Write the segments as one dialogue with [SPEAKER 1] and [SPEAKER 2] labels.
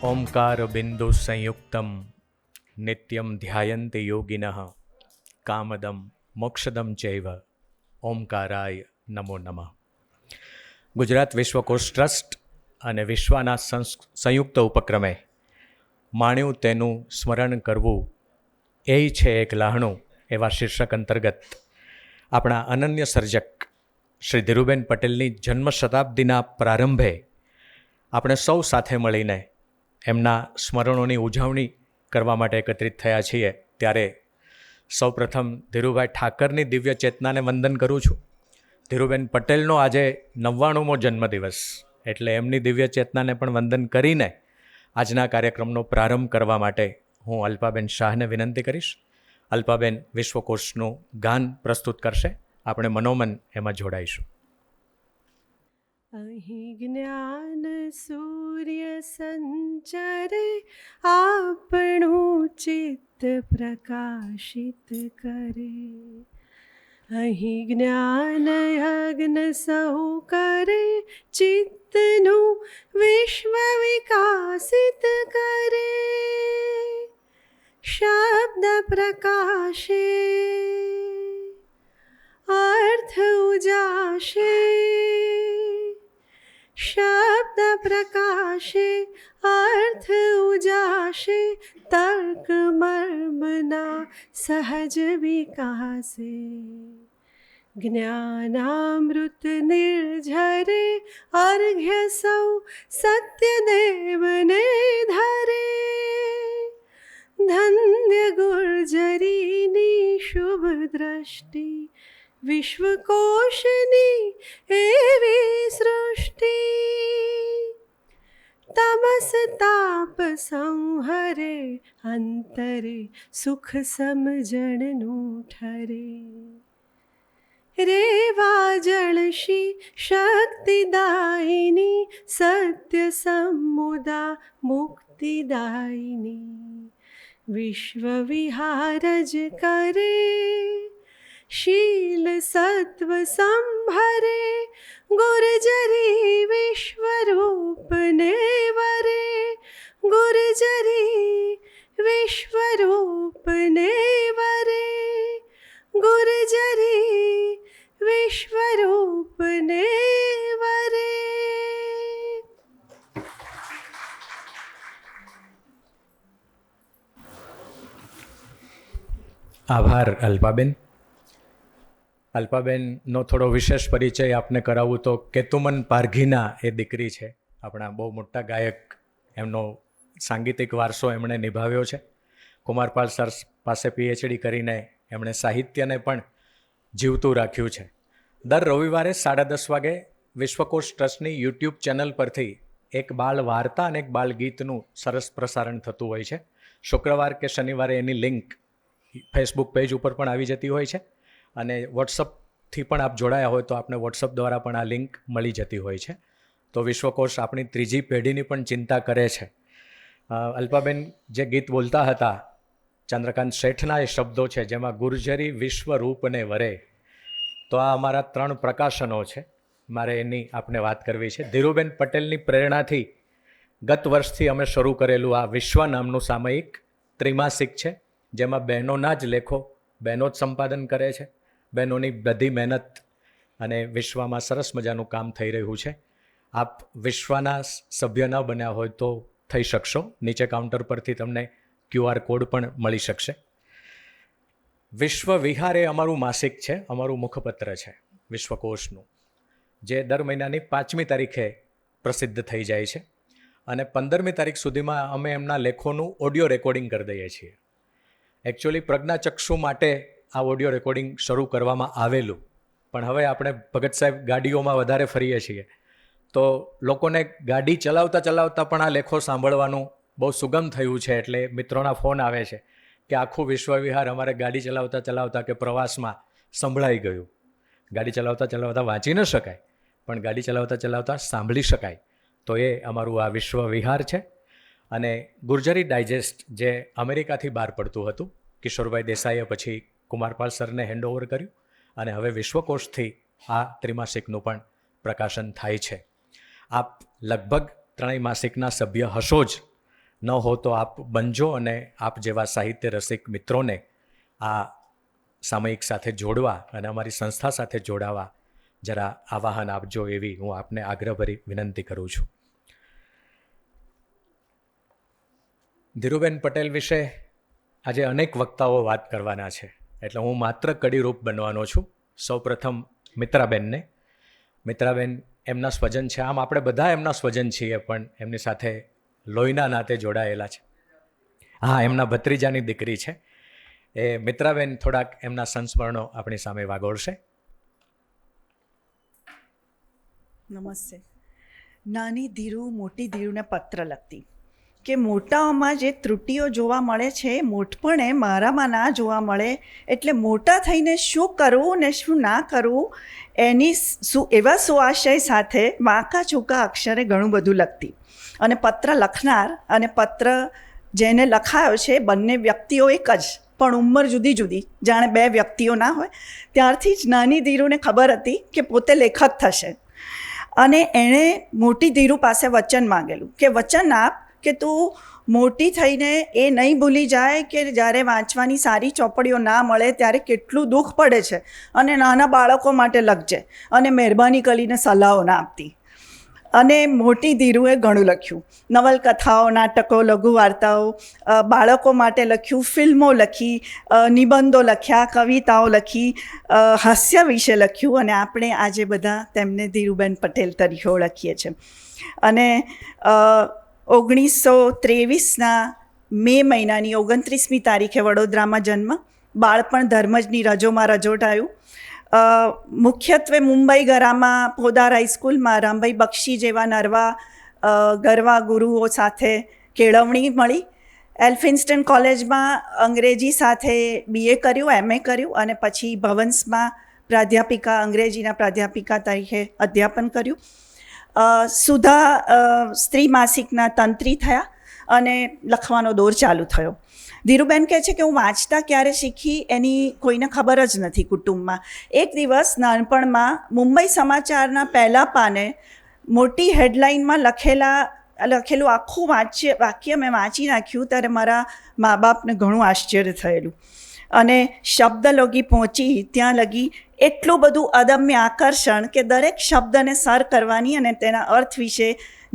[SPEAKER 1] ઓમકાર બિંદુ સંયુક્તમ નિત્યમ ધ્યાયન્તિ યોગિનઃ કામદમ મોક્ષદમ ચૈવ ઓમકારાય નમો નમઃ. ગુજરાત વિશ્વકોશ ટ્રસ્ટ અને વિશ્વના સંયુક્ત ઉપક્રમે માણ્યું તેનું સ્મરણ કરવું એ છે એક લહાણું એવા શીર્ષક અંતર્ગત આપણા અનન્ય સર્જક શ્રી ધીરુબેન પટેલની જન્મ શતાબ્દીના પ્રારંભે આપણે સૌ સાથે મળીને એમના સ્મરણોની ઉજવણી કરવા માટે એકત્રિત થયા છીએ. ત્યારે સૌપ્રથમ ધીરુભાઈ ઠાકરની દિવ્ય ચેતનાને વંદન કરું છું. ધીરુબેન પટેલનો આજે 99મો જન્મદિવસ, એટલે એમની દિવ્ય ચેતનાને પણ વંદન કરીને આજના કાર્યક્રમનો પ્રારંભ કરવા માટે હું અલ્પાબેન શાહને વિનંતી કરીશ. અલ્પાબેન વિશ્વકોશનું ગાન પ્રસ્તુત કરશે, આપણે મનોમન એમાં જોડાઈશું.
[SPEAKER 2] અહીં જ્ઞાન સૂર્ય સંચરે આપણું ચિત્ત પ્રકાશિત કરે. અહીં જ્ઞાન યજ્ઞ સહુ કરે ચિત્તનું વિશ્વ વિકાસિત કરે. શબ્દ પ્રકાશે અર્થ ઉજાશે, શબ્દ પ્રકાશે અર્થ ઉજાશે, તર્ક મર્મના સહજ વિકાસે. જ્ઞાનામૃત નિર્ઝરે અર્ઘ્ય સૌ સત્યદેવને ધરે. ધન્ય ગુર્જરીની શુભ દ્રષ્ટિ, વિશ્વકોશની એવી સૃષ્ટિ. તમસ તાપ સંહરે અંતરે સુખ સમજણનું ઠરે. રેવા જળશી શક્તિદાયિની, સત્ય સમુદા મુક્તિદાયિની. વિશ્વ વિહાર જ કરે શીલ સત્વ સંભરે. ગુર્જરી વિશ્વરૂપને વરે, ગુર્જરી વિશ્વરૂપને વરે, ગુર્જરી વિશ્વરૂપને વરે.
[SPEAKER 1] આભાર અલ્પાબેન. અલ્પાબેનનો થોડો વિશેષ પરિચય આપને કરાવું તો કેતુમન પારઘીના એ દીકરી છે. આપણા બહુ મોટા ગાયક, એમનો સાંગીતિક વારસો એમણે નિભાવ્યો છે. કુમારપાલ સર પાસે પીએચડી કરીને એમણે સાહિત્યને પણ જીવતું રાખ્યું છે. દર રવિવારે 10:30 વાગે વિશ્વકોશ ટ્રસ્ટની યુટ્યુબ ચેનલ પરથી એક બાળ વાર્તા અને એક બાળ ગીતનું સરસ પ્રસારણ થતું હોય છે. શુક્રવાર કે શનિવારે એની લિંક ફેસબુક પેજ ઉપર પણ આવી જતી હોય છે, અને વોટ્સઅપથી પણ આપ જોડાયા હોય તો આપને વોટ્સઅપ દ્વારા પણ આ લિંક મળી જતી હોય છે. તો વિશ્વકોશ આપણી ત્રીજી પેઢીની પણ ચિંતા કરે છે. અલ્પાબેન જે ગીત બોલતા હતા, ચંદ્રકાંત શેઠના એ શબ્દો છે, જેમાં ગુર્જરી વિશ્વરૂપને વરે. તો આ અમારા 3 પ્રકાશનો છે, મારે એની આપને વાત કરવી છે. ધીરુબેન પટેલની પ્રેરણાથી ગત વર્ષથી અમે શરૂ કરેલું આ વિશ્વ નામનું સામયિક ત્રિમાસિક છે, જેમાં બહેનોના જ લેખો બહેનો જ સંપાદન કરે છે. બહેનોની બધી મહેનત અને વિશ્વમાં સરસ મજાનું કામ થઈ રહ્યું છે. આપ વિશ્વના સભ્ય ન બન્યા હોય તો થઈ શકશો. નીચે કાઉન્ટર પરથી તમને QR કોડ પણ મળી શકશે. વિશ્વ વિહાર એ અમારું માસિક છે, અમારું મુખપત્ર છે વિશ્વકોશનું, જે દર મહિનાની 5મી તારીખે પ્રસિદ્ધ થઈ જાય છે, અને 15મી તારીખ સુધીમાં અમે એમના લેખોનું ઓડિયો રેકોર્ડિંગ કરી દઈએ છીએ. એકચ્યુઅલી પ્રજ્ઞાચક્ષુ માટે આ ઓડિયો રેકોર્ડિંગ શરૂ કરવામાં આવેલું, પણ હવે આપણે ભગત સાહેબ ગાડીઓમાં વધારે ફરીએ છીએ, તો લોકોને ગાડી ચલાવતા ચલાવતા પણ આ લેખો સાંભળવાનું બહુ સુગમ થયું છે. એટલે મિત્રોના ફોન આવે છે કે આખું વિશ્વ વિહાર અમારે ગાડી ચલાવતા ચલાવતા કે પ્રવાસમાં સંભળાઈ ગયું. ગાડી ચલાવતા ચલાવતા વાંચી ન શકાય, પણ ગાડી ચલાવતા ચલાવતા સાંભળી શકાય. તો એ અમારું આ વિશ્વ વિહાર છે. અને ગુર્જરી ડાયજેસ્ટ જે અમેરિકાથી બહાર પડતું હતું, કિશોરભાઈ દેસાઈએ પછી કુમારપાલ સરને હેન્ડઓવર કર્યું, અને હવે વિશ્વકોશથી આ ત્રિમાસિકનું પણ પ્રકાશન થાય છે. આપ લગભગ ત્રણેય માસિકના સભ્ય હશો જ, ન હો તો આપ બનજો અને આપ જેવા સાહિત્ય રસિક મિત્રોને આ સામયિક સાથે જોડવા અને અમારી સંસ્થા સાથે જોડાવા જરા આવાહન આપજો એવી હું આપને આગ્રહભરી વિનંતી કરું છું. ધીરુબેન પટેલ વિશે આજે અનેક વક્તાઓ વાત કરવાના છે, એટલે હું માત્ર કડીરૂપ બનવાનો છું. સૌપ્રથમ મિત્રાબેનને. મિત્રાબેન એમના સ્વજન છે, આમ આપણે બધા એમના સ્વજન છીએ, પણ એમની સાથે લોહીના નાતે જોડાયેલા છે. હા, એમના ભત્રીજાની દીકરી છે. એ મિત્રાબેન થોડાક એમના સંસ્મરણો આપણી સામે વાગોળશે.
[SPEAKER 3] નમસ્તે. નાની ધીરુ મોટી ધીરુને પત્ર લખતી કે મોટાઓમાં જે ત્રુટિઓ જોવા મળે છે એ મોટપણે મારામાં ના જોવા મળે, એટલે મોટા થઈને શું કરવું ને શું ના કરવું એની એવા સુઆશય સાથે વાંકા ચૂકા અક્ષરે ઘણું બધું લખતી. અને પત્ર લખનાર અને પત્ર જેને લખાયો છે બંને વ્યક્તિઓ એક જ, પણ ઉંમર જુદી જુદી, જાણે બે વ્યક્તિઓ ના હોય. ત્યારથી જ નાની ધીરુને ખબર હતી કે પોતે લેખક થશે, અને એણે મોટી ધીરુ પાસે વચન માંગેલું કે વચન આપ કે તું મોટી થઈને એ નહીં ભૂલી જાય કે જ્યારે વાંચવાની સારી ચોપડીઓ ના મળે ત્યારે કેટલું દુઃખ પડે છે, અને નાના બાળકો માટે લખજે, અને મહેરબાની કરીને સલાહો ના આપતી. અને મોટી ધીરુએ ઘણું લખ્યું, નવલકથાઓ, નાટકો, લઘુ વાર્તાઓ, બાળકો માટે લખ્યું, ફિલ્મો લખી, નિબંધો લખ્યા, કવિતાઓ લખી, હાસ્ય વિશે લખ્યું, અને આપણે આજે બધા તેમને ધીરુબેન પટેલ તરીકે ઓળખીએ છીએ. અને 1923ના મે મહિનાની 29મી તારીખે વડોદરામાં જન્મ. બાળપણ ધર્મજની રજોમાં રજોટાયું. મુખ્યત્વે મુંબઈ ગરામાં પોદાર હાઈસ્કૂલમાં રામભાઈ બક્ષી જેવા ગરવા ગુરુઓ સાથે કેળવણી મળી. એલ્ફિન્સ્ટન કોલેજમાં અંગ્રેજી સાથે BA કર્યું, MA કર્યું, અને પછી ભવન્સમાં પ્રાધ્યાપિકા, અંગ્રેજીના પ્રાધ્યાપિકા તરીકે અધ્યાપન કર્યું. સુધા સ્ત્રી માસિકના તંત્રી થયા અને લખવાનો દોર ચાલુ થયો. ધીરુબેન કહે છે કે હું વાંચતા ક્યારે શીખી એની કોઈને ખબર જ નથી કુટુંબમાં. એક દિવસ નાનપણમાં મુંબઈ સમાચારના પહેલા પાને મોટી હેડલાઇનમાં લખેલું આખું વાક્ય મેં વાંચી નાખ્યું, ત્યારે મારા મા બાપને ઘણું આશ્ચર્ય થયેલું. અને શબ્દ લગી પહોંચી ત્યાં લગી એટલું બધું અદમ્ય આકર્ષણ કે દરેક શબ્દને સર કરવાની અને તેના અર્થ વિશે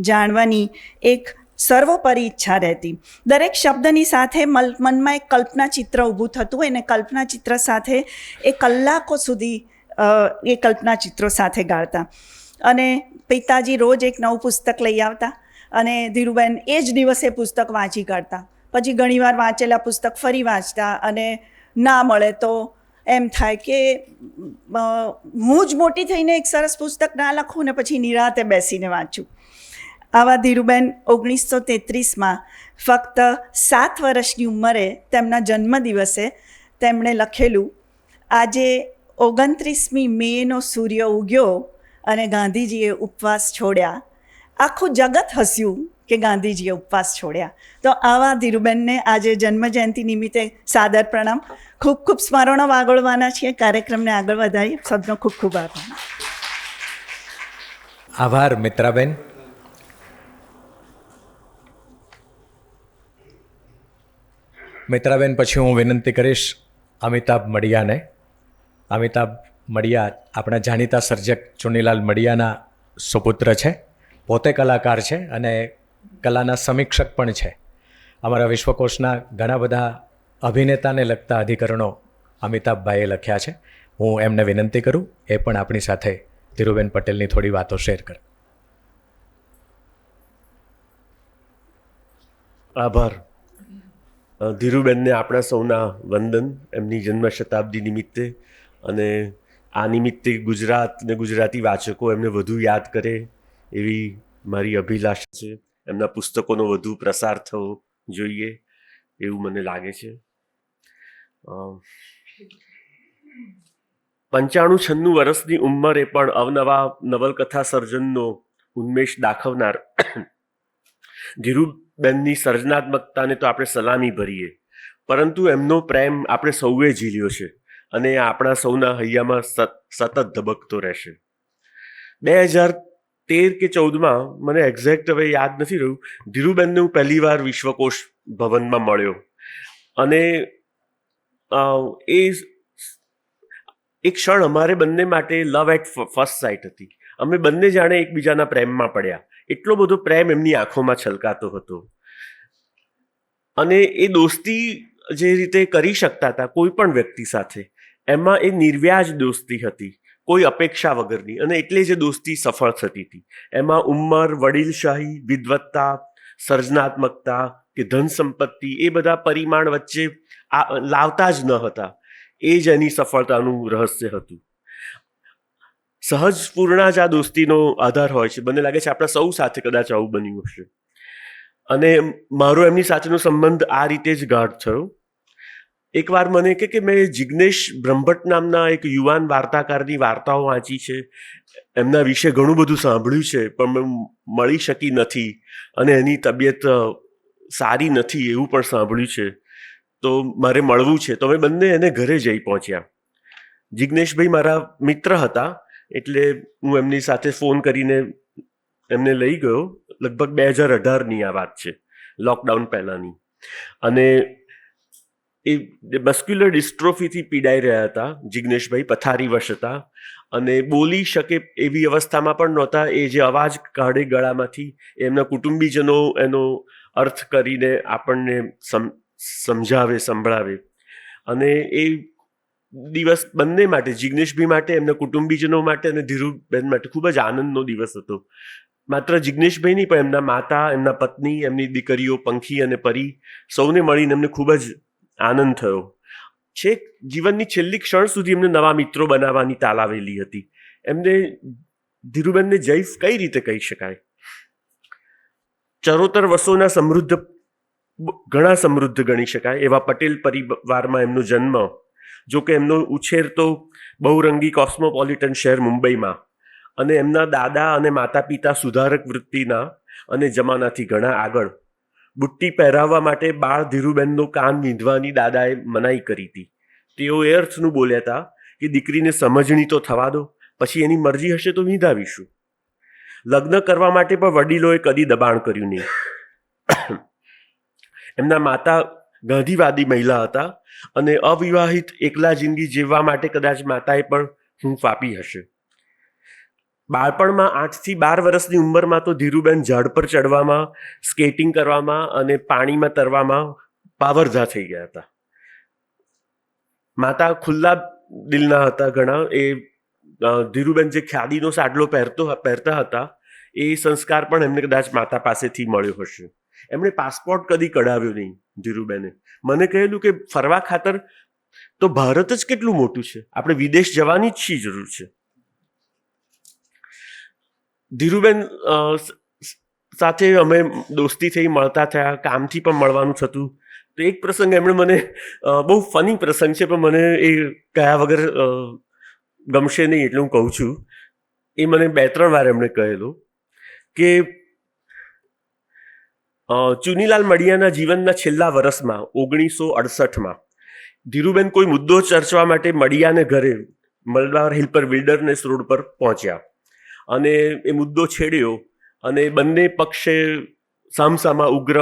[SPEAKER 3] જાણવાની એક સર્વોપરી ઈચ્છા રહેતી. દરેક શબ્દની સાથે મનમાં એક કલ્પના ચિત્ર ઊભું થતું, અને કલ્પના ચિત્ર સાથે એ કલાકો સુધી એ કલ્પના ચિત્રો સાથે ગાળતા. અને પિતાજી રોજ એક નવું પુસ્તક લઈ આવતા, અને ધીરુબેન એ જ દિવસે પુસ્તક વાંચી કાઢતા. પછી ઘણીવાર વાંચેલા પુસ્તક ફરી વાંચતા, અને ના મળે તો એમ થાય કે હું જ મોટી થઈને એક સરસ પુસ્તક ના લખું ને પછી નિરાતે બેસીને વાંચું. આવા ધીરુબેન 1933માં ફક્ત 7 વર્ષની ઉંમરે તેમના જન્મદિવસે તેમણે લખેલું, આજે 29મી મેનો સૂર્ય ઉગ્યો અને ગાંધીજીએ ઉપવાસ છોડ્યા. આખું જગત હસ્યું કે ગાંધીજીએ ઉપવાસ છોડ્યા. તો આવા ધીરુબેનને આજે જન્મજયંતિ નિમિત્તે સાદર પ્રણામ. ખૂબ ખૂબ સ્મરણો વાગોળવાના છીએ. કાર્યક્રમને આગળ વધારી સૌનો ખૂબ ખૂબ આભાર.
[SPEAKER 1] આભાર મિત્રાબેન. મિત્રાબેન પછી હું વિનંતી કરીશ અમિતાભ મડિયાને. અમિતાભ મડિયા આપણા જાણીતા સર્જક ચુનીલાલ મડિયાના સુપુત્ર છે, પોતે કલાકાર છે અને કલાના સમીક્ષક પણ છે. અમારા વિશ્વકોશના ઘણા બધા અભિનેતાને લગતા અધિકરણો અમિતાભભાઈએ લખ્યા છે. હું એમને વિનંતી કરું એ પણ આપણી સાથે ધીરુબેન પટેલની થોડી વાતો શેર કરે.
[SPEAKER 4] આભાર. ધીરુબેનને આપણા સૌના વંદન એમની જન્મ શતાબ્દી નિમિત્તે, અને આ નિમિત્તે ગુજરાત ને ગુજરાતી વાચકો એમને વધુ યાદ કરે એવી મારી અભિલાષા છે. એમના પુસ્તકોનો વધુ પ્રસાર થવો જોઈએ એવું મને લાગે છે. 95-96 વર્ષની ઉંમરે પણ અવનવા નવલકથા સર્જનનો ઉન્મેષ દાખવનાર ધીરુબેનની સર્જનાત્મકતાને તો આપણે સલામી ભરીએ, પરંતુ એમનો પ્રેમ આપણે સૌએ ઝીલ્યો છે અને આપણા સૌના હૈયામાં સતત ધબકતો રહેશે. 13 કે 14માં મને એક્ઝેક્ટ હવે યાદ નથી રહ્યું, ધીરુબેનને હું પહેલી વાર વિશ્વકોશ ભવનમાં મળ્યો. અને એ એક ક્ષણ અમારે બંને માટે લવ એટ ફર્સ્ટ સાઇટ હતી. અમે બંને જાણે એકબીજાના પ્રેમમાં પડ્યા. એટલો બધો પ્રેમ એમની આંખોમાં છલકાતો હતો. અને એ દોસ્તી જે રીતે કરી શકતા હતા કોઈ પણ વ્યક્તિ સાથે, એમાં એ નિર્વ્યાજ દોસ્તી હતી, કોઈ અપેક્ષા વગરની. અને એટલે જ દોસ્તી સફળ થતી હતી. એમાં ઉંમર, વડીલશાહી, વિદ્વત્તા, સર્જનાત્મકતા કે ધન સંપત્તિ એ બધા પરિમાણ વચ્ચે લાવતા જ ન હતા. એ જ એની સફળતાનું રહસ્ય હતું. સહજ પૂર્ણા જ આ દોસ્તીનો આધાર હોય છે. મને લાગે છે આપણા સૌ સાથે કદાચ આવું બન્યું હશે. અને મારો એમની સાથેનો સંબંધ આ રીતે જ ગાઢ થયો. એકવાર મને કે મેં જિગ્નેશ બ્રહ્મભટ્ટ નામના એક યુવાન વાર્તાકારની વાર્તાઓ વાંચી છે, એમના વિશે ઘણું બધું સાંભળ્યું છે, પણ મેં મળી શકી નથી અને એની તબિયત સારી નથી એવું પણ સાંભળ્યું છે, તો મારે મળવું છે. તો અમે બંને એને ઘરે જઈ પહોંચ્યા. જિગ્નેશભાઈ મારા મિત્ર હતા, એટલે હું એમની સાથે ફોન કરીને એમને લઈ ગયો. લગભગ 2018ની આ વાત છે, લોકડાઉન પહેલાંની. અને એ મસ્ક્યુલર ડિસ્ટ્રોફીથી પીડાઈ રહ્યા હતા જિગ્નેશભાઈ, પથારીવશ હતા અને બોલી શકે એવી અવસ્થામાં પણ નહોતા. એ જે અવાજ કાઢે ગળામાંથી, એમના કુટુંબીજનો એનો અર્થ કરીને આપણને સમજાવે, સંભળાવે. અને એ દિવસ બંને માટે, જિગ્નેશભાઈ માટે, એમના કુટુંબીજનો માટે અને ધીરુબેન માટે ખૂબ જ આનંદનો દિવસ હતો. માત્ર જિગ્નેશભાઈ નહીં, પણ એમના માતા, એમના પત્ની, એમની દીકરીઓ પંખી અને પરી, સૌને મળીને એમને ખૂબ જ આનંદ થયો. છેક જીવનની છેલ્લી ક્ષણ સુધી એમને નવા મિત્રો બનાવવાની તાલાવેલી હતી. એમને ધીરુબેનને જૈફ કઈ રીતે કહી શકાય? ચરોતર વસોના સમૃદ્ધ, ઘણા સમૃદ્ધ ગણી શકાય એવા પટેલ પરિવારમાં એમનો જન્મ. જોકે એમનો ઉછેર તો બહુરંગી કોસ્મોપોલિટન શહેર મુંબઈમાં, અને એમના દાદા અને માતા પિતા સુધારક વૃત્તિના અને જમાનાથી ઘણા આગળ. બુટ્ટી પહેરાવવા માટે બાળ ધીરુબેનનો કાન વીંધવાની દાદાએ મનાઈ કરી હતી. તેઓ એ અર્થનું બોલ્યા હતા કે દીકરીને સમજણી તો થવા દો, પછી એની મરજી હશે તો વીંધાવીશું. લગ્ન કરવા માટે પણ વડીલોએ કદી દબાણ કર્યું નહીં. એમના માતા ગાંધીવાદી મહિલા હતા અને અવિવાહિત એકલા જિંદગી જીવવા માટે કદાચ માતાએ પણ હૂંફ આપી હશે. બાળપણમાં 8 થી 12 વર્ષની ઉંમરમાં તો ધીરુબેન ઝાડ પર ચડવામાં, સ્કેટિંગ કરવામાં અને પાણીમાં તરવામાં પાવરધા થઈ ગયા હતા. માતા ખુલ્લા દિલના હતા ઘણા. એ ધીરુબેન જે ખાદીનો સાડલો પહેરતા હતા, એ સંસ્કાર પણ એમને કદાચ માતા પાસેથી મળ્યો હશે. એમણે પાસપોર્ટ કદી કઢાવ્યો નહીં ધીરુબેને. મને કહેલું કે ફરવા ખાતર તો ભારત જ કેટલું મોટું છે, આપણે વિદેશ જવાની જ શી જરૂર છે. ધીરુબેન સાથે અમે દોસ્તી થઈ, મળતા થયા, કામથી પણ મળવાનું થતું. તો એક પ્રસંગ એમણે મને, બહુ ફની પ્રસંગ છે પણ મને એ કયા વગર ગમશે નહીં એટલે હું કહું છું. એ મને 2-3 વાર એમણે કહેલું કે ચુનીલાલ મડિયાના જીવનના છેલ્લા વર્ષમાં 1968માં ધીરુબેન કોઈ મુદ્દો ચર્ચવા માટે મડિયાને ઘરે મલબાર હિલ પર વિલ્ડરનેસ રોડ પર પહોંચ્યા અને એ મુદ્દો છેડ્યો અને બંને પક્ષે સામસામા ઉગ્ર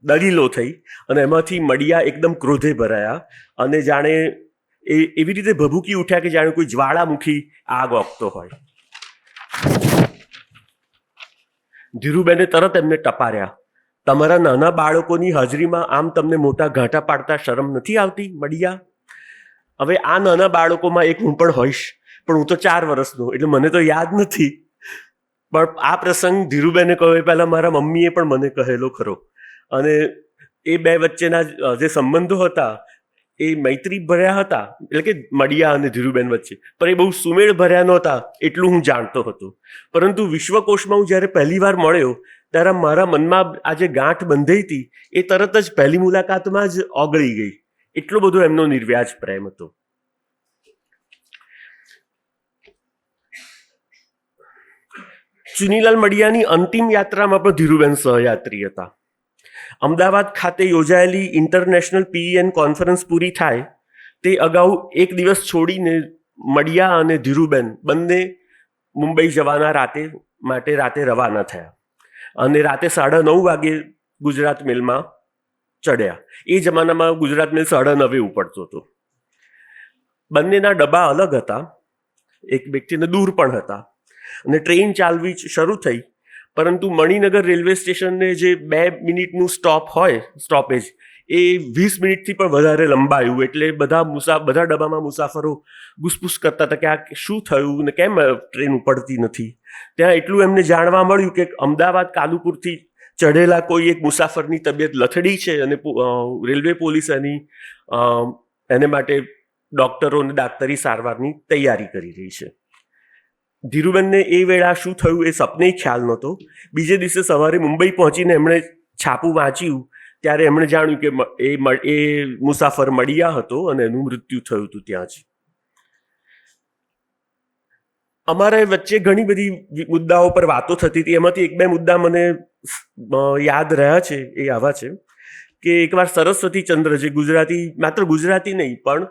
[SPEAKER 4] દલીલો થઈ અને એમાંથી મડિયા એકદમ ક્રોધે ભરાયા અને જાણે એવી રીતે ભભૂકી ઉઠ્યા કે જાણે કોઈ જ્વાળામુખી આગ ઓગતો હોય. ધીરુબેને તરત એમને ટપાર્યા. તમારા નાના બાળકોની હાજરીમાં આમ તમને મોટા ઘાંટા પાડતા શરમ નથી આવતી મડિયા? હવે આ નાના બાળકોમાં એક હું પણ હોઈશ, પણ હું તો 4 વર્ષનો, એટલે મને તો યાદ નથી. પણ આ પ્રસંગ ધીરુબેને કહ્યો એ પહેલાં મારા મમ્મીએ પણ મને કહેલો ખરો. અને એ બે વચ્ચેના જે સંબંધો હતા એ મૈત્રી ભર્યા હતા, એટલે કે મડિયા અને ધીરુબેન વચ્ચે, પણ એ બહુ સુમેળ ભર્યા નહોતા એટલું હું જાણતો હતો. પરંતુ વિશ્વકોશમાં હું જ્યારે પહેલી વાર મળ્યો ત્યારે મારા મનમાં આ જે ગાંઠ બંધાઈ હતી એ તરત જ પહેલી મુલાકાતમાં જ ઓગળી ગઈ. એટલો બધો એમનો નિર્વ્યાજ પ્રેમ હતો. ચુનીલાલ મડિયાની અંતિમ યાત્રામાં પણ ધીરુબેન સહયાત્રી હતા. અમદાવાદ ખાતે યોજાયેલી ઇન્ટરનેશનલ PEN કોન્ફરન્સ પૂરી થાય તે અગાઉ એક દિવસ છોડીને મડિયા અને ધીરુબેન બંને મુંબઈ જવાના રાતે રવાના થયા અને રાતે 9:30 વાગે ગુજરાત મેલમાં ચડ્યા. એ જમાનામાં ગુજરાત મેલ 9:30 ઉપડતો હતો. બંનેના ડબ્બા અલગ હતા, એક વ્યક્તિને દૂર પણ હતા અને ટ્રેન ચાલવી શરૂ થઈ. પરંતુ મણિનગર રેલવે સ્ટેશનને જે 2 મિનિટનું સ્ટોપેજ એ 20 મિનિટથી પણ વધારે લંબાયું. એટલે બધા ડબ્બામાં મુસાફરો ગુસપુસ કરતા હતા કે આ શું થયું ને કેમ ટ્રેન ઉપડતી નથી. ત્યાં એટલું એમને જાણવા મળ્યું કે અમદાવાદ કાલુપુરથી ચઢેલા કોઈ એક મુસાફરની તબિયત લથડી છે અને રેલવે પોલીસ એને માટે ડૉક્ટરો અને ડાક્ટરી સારવારની તૈયારી કરી રહી છે. ધીરુબેનને એ વેળા શું થયું એ સપને ખ્યાલ નહોતો. બીજે દિવસે સવારે મુંબઈ પહોંચીને એમણે છાપું વાંચ્યું ત્યારે એમણે જાણ્યું કે એ મુસાફર મળ્યા હતો અને એનું મૃત્યુ થયું હતું ત્યાં જ. અમારે વચ્ચે ઘણી બધી મુદ્દાઓ પર વાતો થતી હતી. એમાંથી 1-2 મુદ્દા મને યાદ રહ્યા છે. એ આવા છે કે એકવાર સરસ્વતીચંદ્ર, જે માત્ર ગુજરાતી નહીં પણ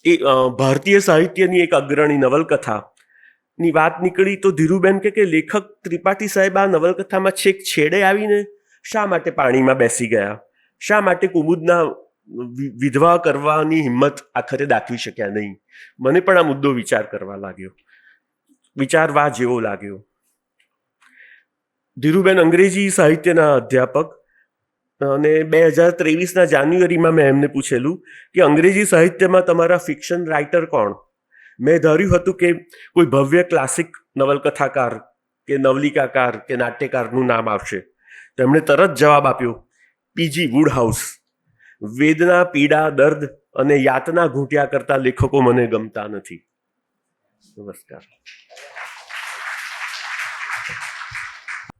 [SPEAKER 4] એ ભારતીય સાહિત્યની એક અગ્રણી નવલકથાની વાત નીકળી તો ધીરુબેન કે લેખક ત્રિપાઠી સાહેબ આ નવલકથામાં છેક છેડે આવીને શા માટે પાણીમાં બેસી ગયા, શા માટે કુમુદના વિધવા કરવાની હિંમત આખરે દાખવી શક્યા નહીં. મને પણ આ મુદ્દો વિચારવા જેવો લાગ્યો. ધીરુબેન અંગ્રેજી સાહિત્યના અધ્યાપક અને 2023ના જાન્યુઆરીમાં મેં એમને પૂછેલું કે અંગ્રેજી સાહિત્યમાં તમારા ફિક્શન રાઇટર કોણ? મેં ધાર્યું હતું કે કોઈ ભવ્ય ક્લાસિક નવલકથાકાર કે નવલિકાકાર કે નાટ્યકારનું નામ આવશે. તેમણે તરત જવાબ આપ્યો, પીજી વુડહાઉસ. વેદના, પીડા, દર્દ અને યાતના ઘૂંટ્યા કરતા લેખકો મને ગમતા નથી. નમસ્કાર.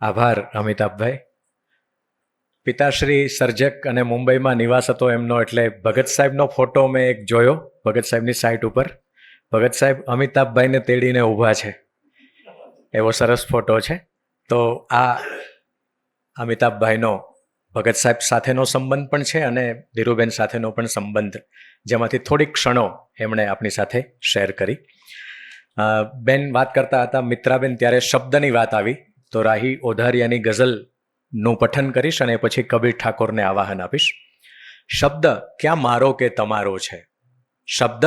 [SPEAKER 1] આભાર અમિતાભભાઈ. પિતાશ્રી સર્જક અને મુંબઈમાં નિવાસ હતો એમનો, એટલે ભગત સાહેબનો ફોટો મેં એક જોયો ભગત સાહેબની સાઇટ ઉપર. ભગત સાહેબ અમિતાભભાઈને તેડીને ઊભા છે એવો સરસ ફોટો છે. તો આ અમિતાભભાઈનો ભગત સાહેબ સાથેનો સંબંધ પણ છે અને ધીરુબેન સાથેનો પણ સંબંધ, જેમાંથી થોડીક ક્ષણો એમણે આપણી સાથે શેર કરી. બેન વાત કરતા હતા, મિત્રાબેન, ત્યારે શબ્દની વાત આવી તો રાહી ઓધારિયાની ગઝલનું પઠન કરીશ અને પછી કબીર ઠાકોરને આવાહન આપીશ. શબ્દ ક્યાં મારો કે તમારો છે, શબ્દ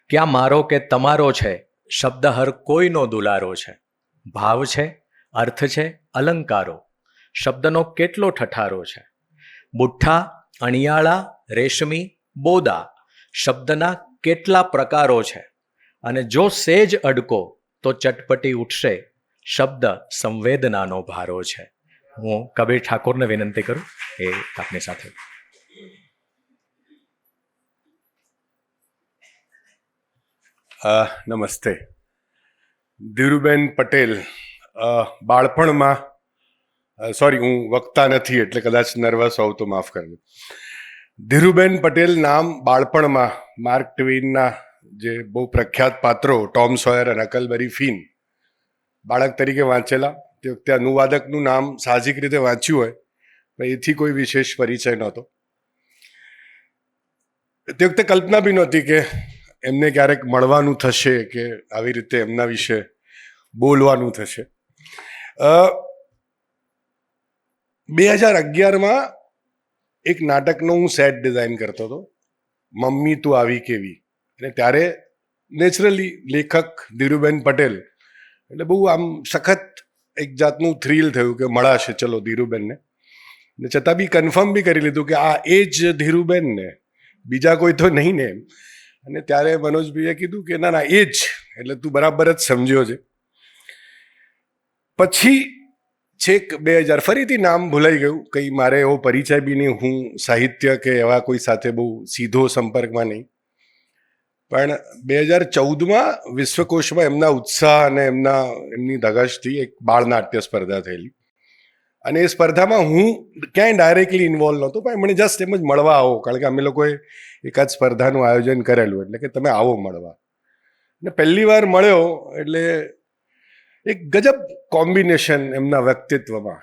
[SPEAKER 1] ક્યાં મારો કે તમારો છે, શબ્દ હર કોઈનો દુલારો છે. ભાવ છે, અર્થ છે, અલંકારો, શબ્દનો કેટલો ઠઠારો છે. બુઠ્ઠા, અણિયાળા, રેશમી, બોદા, શબ્દના કેટલા પ્રકારો છે. અને જો સેજ અડકો તો ચટપટી ઉઠશે, શબ્દ સંવેદનાનો ભારો છે. હું કબીર ઠાકોરને વિનંતી કરું એ આપની સાથે.
[SPEAKER 5] નમસ્તે. ધીરુબેન પટેલ બાળપણમાં, હું વક્તા નથી એટલે કદાચ નર્વસ હોઉં તો માફ કરજો. ધીરુબેન પટેલ નામ બાળપણમાં માર્ક ટ્વેઇનના જે બહુ પ્રખ્યાત પાત્રો ટોમ સોયર અને હકલબરી ફિન બાળક તરીકે વાંચેલા. તે વખતે અનુવાદકનું નામ સાહજિક રીતે વાંચ્યું હોય પણ એથી કોઈ વિશેષ પરિચય નહોતો. તે વખતે કલ્પના બી નહોતી કે એમને ક્યારેક મળવાનું થશે કે આવી રીતે એમના વિશે બોલવાનું થશે. 2011માં એક નાટકનો હું સેટ ડિઝાઇન કરતો હતો, મમ્મી તું આવી કેવી. અને ત્યારે નેચરલી લેખક ધીરુબેન પટેલ એટલે બહુ આમ સખત એક જાતનું થ્રિલ થયું કે મળાશે ચલો ધીરુબેનને. ને છતાં બી કન્ફર્મ બી કરી લીધું કે આ એ જ ધીરુબેન ને, બીજા કોઈ તો નહીં ને એમ. અને ત્યારે મનોજભાઈએ કીધું કે ના એ જ, એટલે તું બરાબર જ સમજ્યો છે. પછી છેક 2000 ફરીથી નામ ભૂલાઈ ગયું, કંઈ મારે એવો પરિચય બી નહીં, હું સાહિત્ય કે એવા કોઈ સાથે બહુ સીધો સંપર્કમાં નહીં. પણ 2014માં વિશ્વકોશમાં એમના ઉત્સાહ અને એમની ધગશથી એક બાળ નાટ્ય સ્પર્ધા થયેલી. અને એ સ્પર્ધામાં હું ક્યાંય ડાયરેક્ટલી ઇન્વોલ્વ નહોતો, પણ એમણે જસ્ટ એમ જ મળવા આવો, કારણ કે અમે લોકોએ એકાદ સ્પર્ધાનું આયોજન કરેલું, એટલે કે તમે આવો મળવા. અને પહેલી વાર મળ્યો એટલે એક ગજબ કોમ્બિનેશન એમના વ્યક્તિત્વમાં.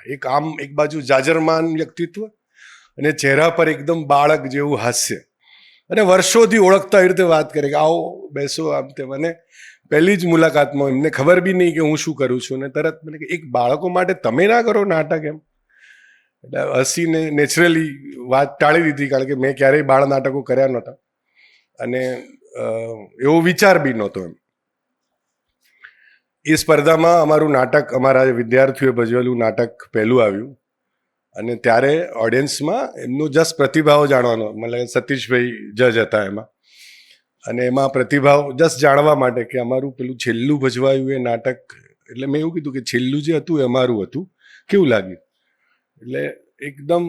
[SPEAKER 5] એક બાજુ જાજરમાન વ્યક્તિત્વ અને ચહેરા પર એકદમ બાળક જેવું હાસ્ય. અને વર્ષોથી ઓળખતા એ રીતે વાત કરે કે આવો બેસો આમ તેમ. અને પહેલી જ મુલાકાતમાં એમને ખબર બી નહીં કે હું શું કરું છું, ને તરત મને કે એક બાળકો માટે તમે ના કરો નાટક એમ. એટલે હસીને નેચરલી વાત ટાળી દીધી, કારણ કે મેં ક્યારેય બાળ નાટકો કર્યા નહોતા અને એવો વિચાર બી નહોતો એમ. એ સ્પર્ધામાં અમારું નાટક, અમારા વિદ્યાર્થીઓએ ભજવેલું નાટક પહેલું આવ્યું અને ત્યારે ઓડિયન્સમાં એમનો જસ્ટ પ્રતિભાવ જાણવાનો, મતલબ સતીશભાઈ જજ હતા એમાં, અને એમાં પ્રતિભાવ જસ્ટ જાણવા માટે કે અમારું પેલું છેલ્લું ભજવાયું એ નાટક, એટલે મેં એવું કીધું કે છેલ્લું જે હતું એ અમારું હતું, કેવું લાગ્યું? એટલે એકદમ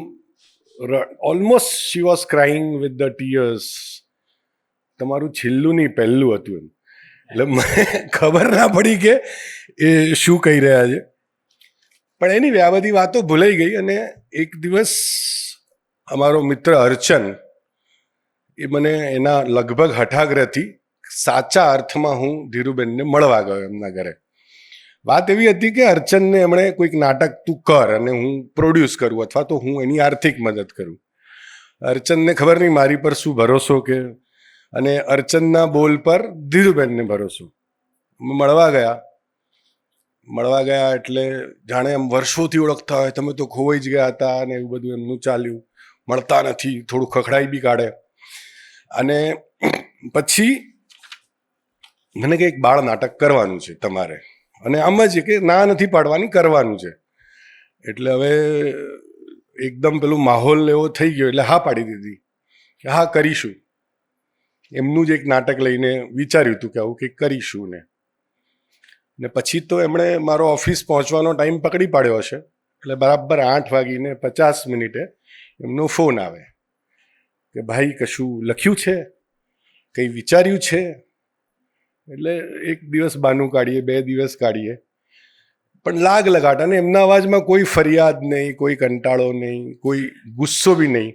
[SPEAKER 5] almost she was crying with the tears, તમારું છેલ્લું નહીં પહેલું હતું એમ. એટલે મને ખબર ના પડી કે એ શું કહી રહ્યા છે, પણ એની આ બધી વાતો ભૂલાઈ ગઈ. અને એક દિવસ અમારો મિત્ર અર્ચન, એ મને એના લગભગ હઠાગ્રહથી સાચા અર્થમાં હું ધીરુબેનને મળવા ગયો એમના ઘરે. વાત એવી હતી કે અર્ચનને એમણે કોઈક નાટક તું કર અને હું પ્રોડ્યુસ કરું, અથવા તો હું એની આર્થિક મદદ કરું. અર્ચનને ખબર નહીં મારી પર શું ભરોસો કે, અને અર્ચનના બોલ પર ધીરુબેનને ભરોસો. મળવા ગયા એટલે જાણે એમ વર્ષોથી ઓળખતા હોય, તમે તો ખોવાઈ જ ગયા હતા અને એવું બધું એમનું ચાલ્યું, મળતા નથી, થોડું ખખડાઈ બી કાઢે. અને પછી મને કે એક બાળ નાટક કરવાનું છે તમારે, અને આમ જ કે ના નથી પાડવાની, કરવાનું છે. એટલે હવે એકદમ પેલું માહોલ એવો થઈ ગયો એટલે હા પાડી દીધી કે હા કરીશું. એમનું જ એક નાટક લઈને વિચાર્યું હતું કે આવું કંઈક કરીશું. ને પછી તો એમણે મારો ઓફિસ પહોંચવાનો ટાઈમ પકડી પાડ્યો હશે, એટલે બરાબર 8:50 એમનો ફોન આવે કે ભાઈ કશું લખ્યું છે, કંઈ વિચાર્યું છે? એટલે એક દિવસ બાનું કાઢીએ, 2 દિવસ કાઢીએ, પણ લાગ લગાટ, અને એમના અવાજમાં કોઈ ફરિયાદ નહીં, કોઈ કંટાળો નહીં, કોઈ ગુસ્સો બી નહીં.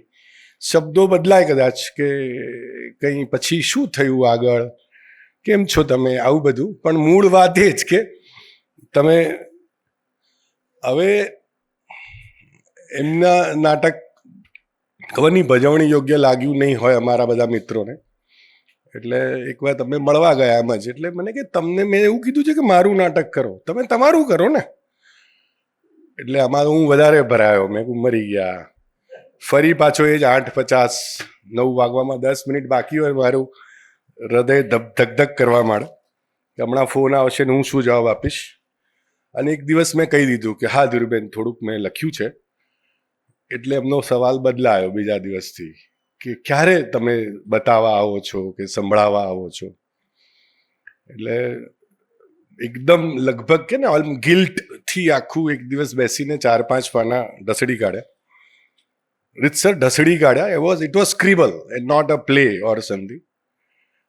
[SPEAKER 5] શબ્દો બદલાય કદાચ કે કંઈ પછી શું થયું આગળ, કેમ છો તમે, આવું બધું, પણ મૂળ વાત એ જ કે તમે હવે એમના નાટક ખબર નહીં ભજવણી યોગ્ય લાગ્યું નહીં હોય અમારા બધા મિત્રોને. એટલે એકવાર તમે મળવા ગયા એમ જ, એટલે મને કે તમને મેં એવું કીધું છે કે મારું નાટક કરો, તમે તમારું કરો ને. એટલે આમાં હું વધારે ભરાયો, મેં મરી ગયા. ફરી પાછો એ જ 8:50, 9 વાગવામાં 10 મિનિટ બાકી હોય, મારું હૃદય ધક કરવા માંડે કે હમણાં ફોન આવશે ને હું શું જવાબ આપીશ. અને એક દિવસ મેં કહી દીધું કે હા ધીરુબેન, થોડુંક મેં લખ્યું છે. એટલે એમનો સવાલ બદલાયો બીજા દિવસથી કે ક્યારે તમે બતાવવા આવો છો કે સંભળાવવા આવો છો. એટલે એકદમ લગભગ કે ને ઓલ ગિલ્ટથી આખું એક દિવસ બેસીને 4-5 પાના ઢસડી કાઢ્યા, રીતસર ઢસડી કાઢ્યા. It was scribble and not a play or something.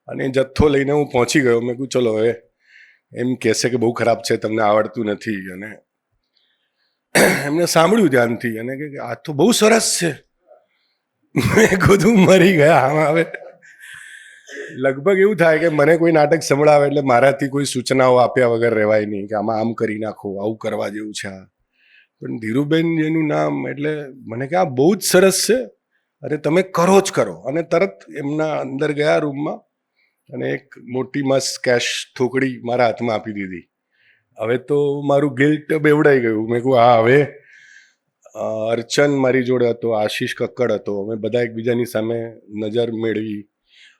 [SPEAKER 5] અને જથ્થો લઈને હું પહોંચી ગયો. મેં કહ્યું ચલો હવે, એમ કહેશે કે બહુ ખરાબ છે, તમને આવડતું નથી. અને એમને સાંભળ્યું ધ્યાનથી અને કે આ તો બહુ સરસ છે. મેં કીધું મરી ગયા આમાં. હવે લગભગ એવું થાય કે મને કોઈ નાટક સંભળાવે એટલે મારાથી કોઈ સૂચનાઓ આપ્યા વગર રહેવાય નહીં કે આમાં આમ કરી નાખો, આવું કરવા જેવું છે આ. પણ ધીરુબેન જેનું નામ, એટલે મને કે આ બહુ જ સરસ છે, અરે તમે કરો જ કરો. અને તરત એમના અંદર ગયા રૂમમાં અને એક મોટી મસ્ત કેશ થોકડી મારા હાથમાં આપી દીધી. હવે તો મારું ગિલ્ટ બેવડાઈ ગયું. મેં કહ્યું હા હવે અર્ચન મારી જોડે હતો, આશીષ કક્કડ હતો, અમે બધા એકબીજાની સામે નજર મેળવી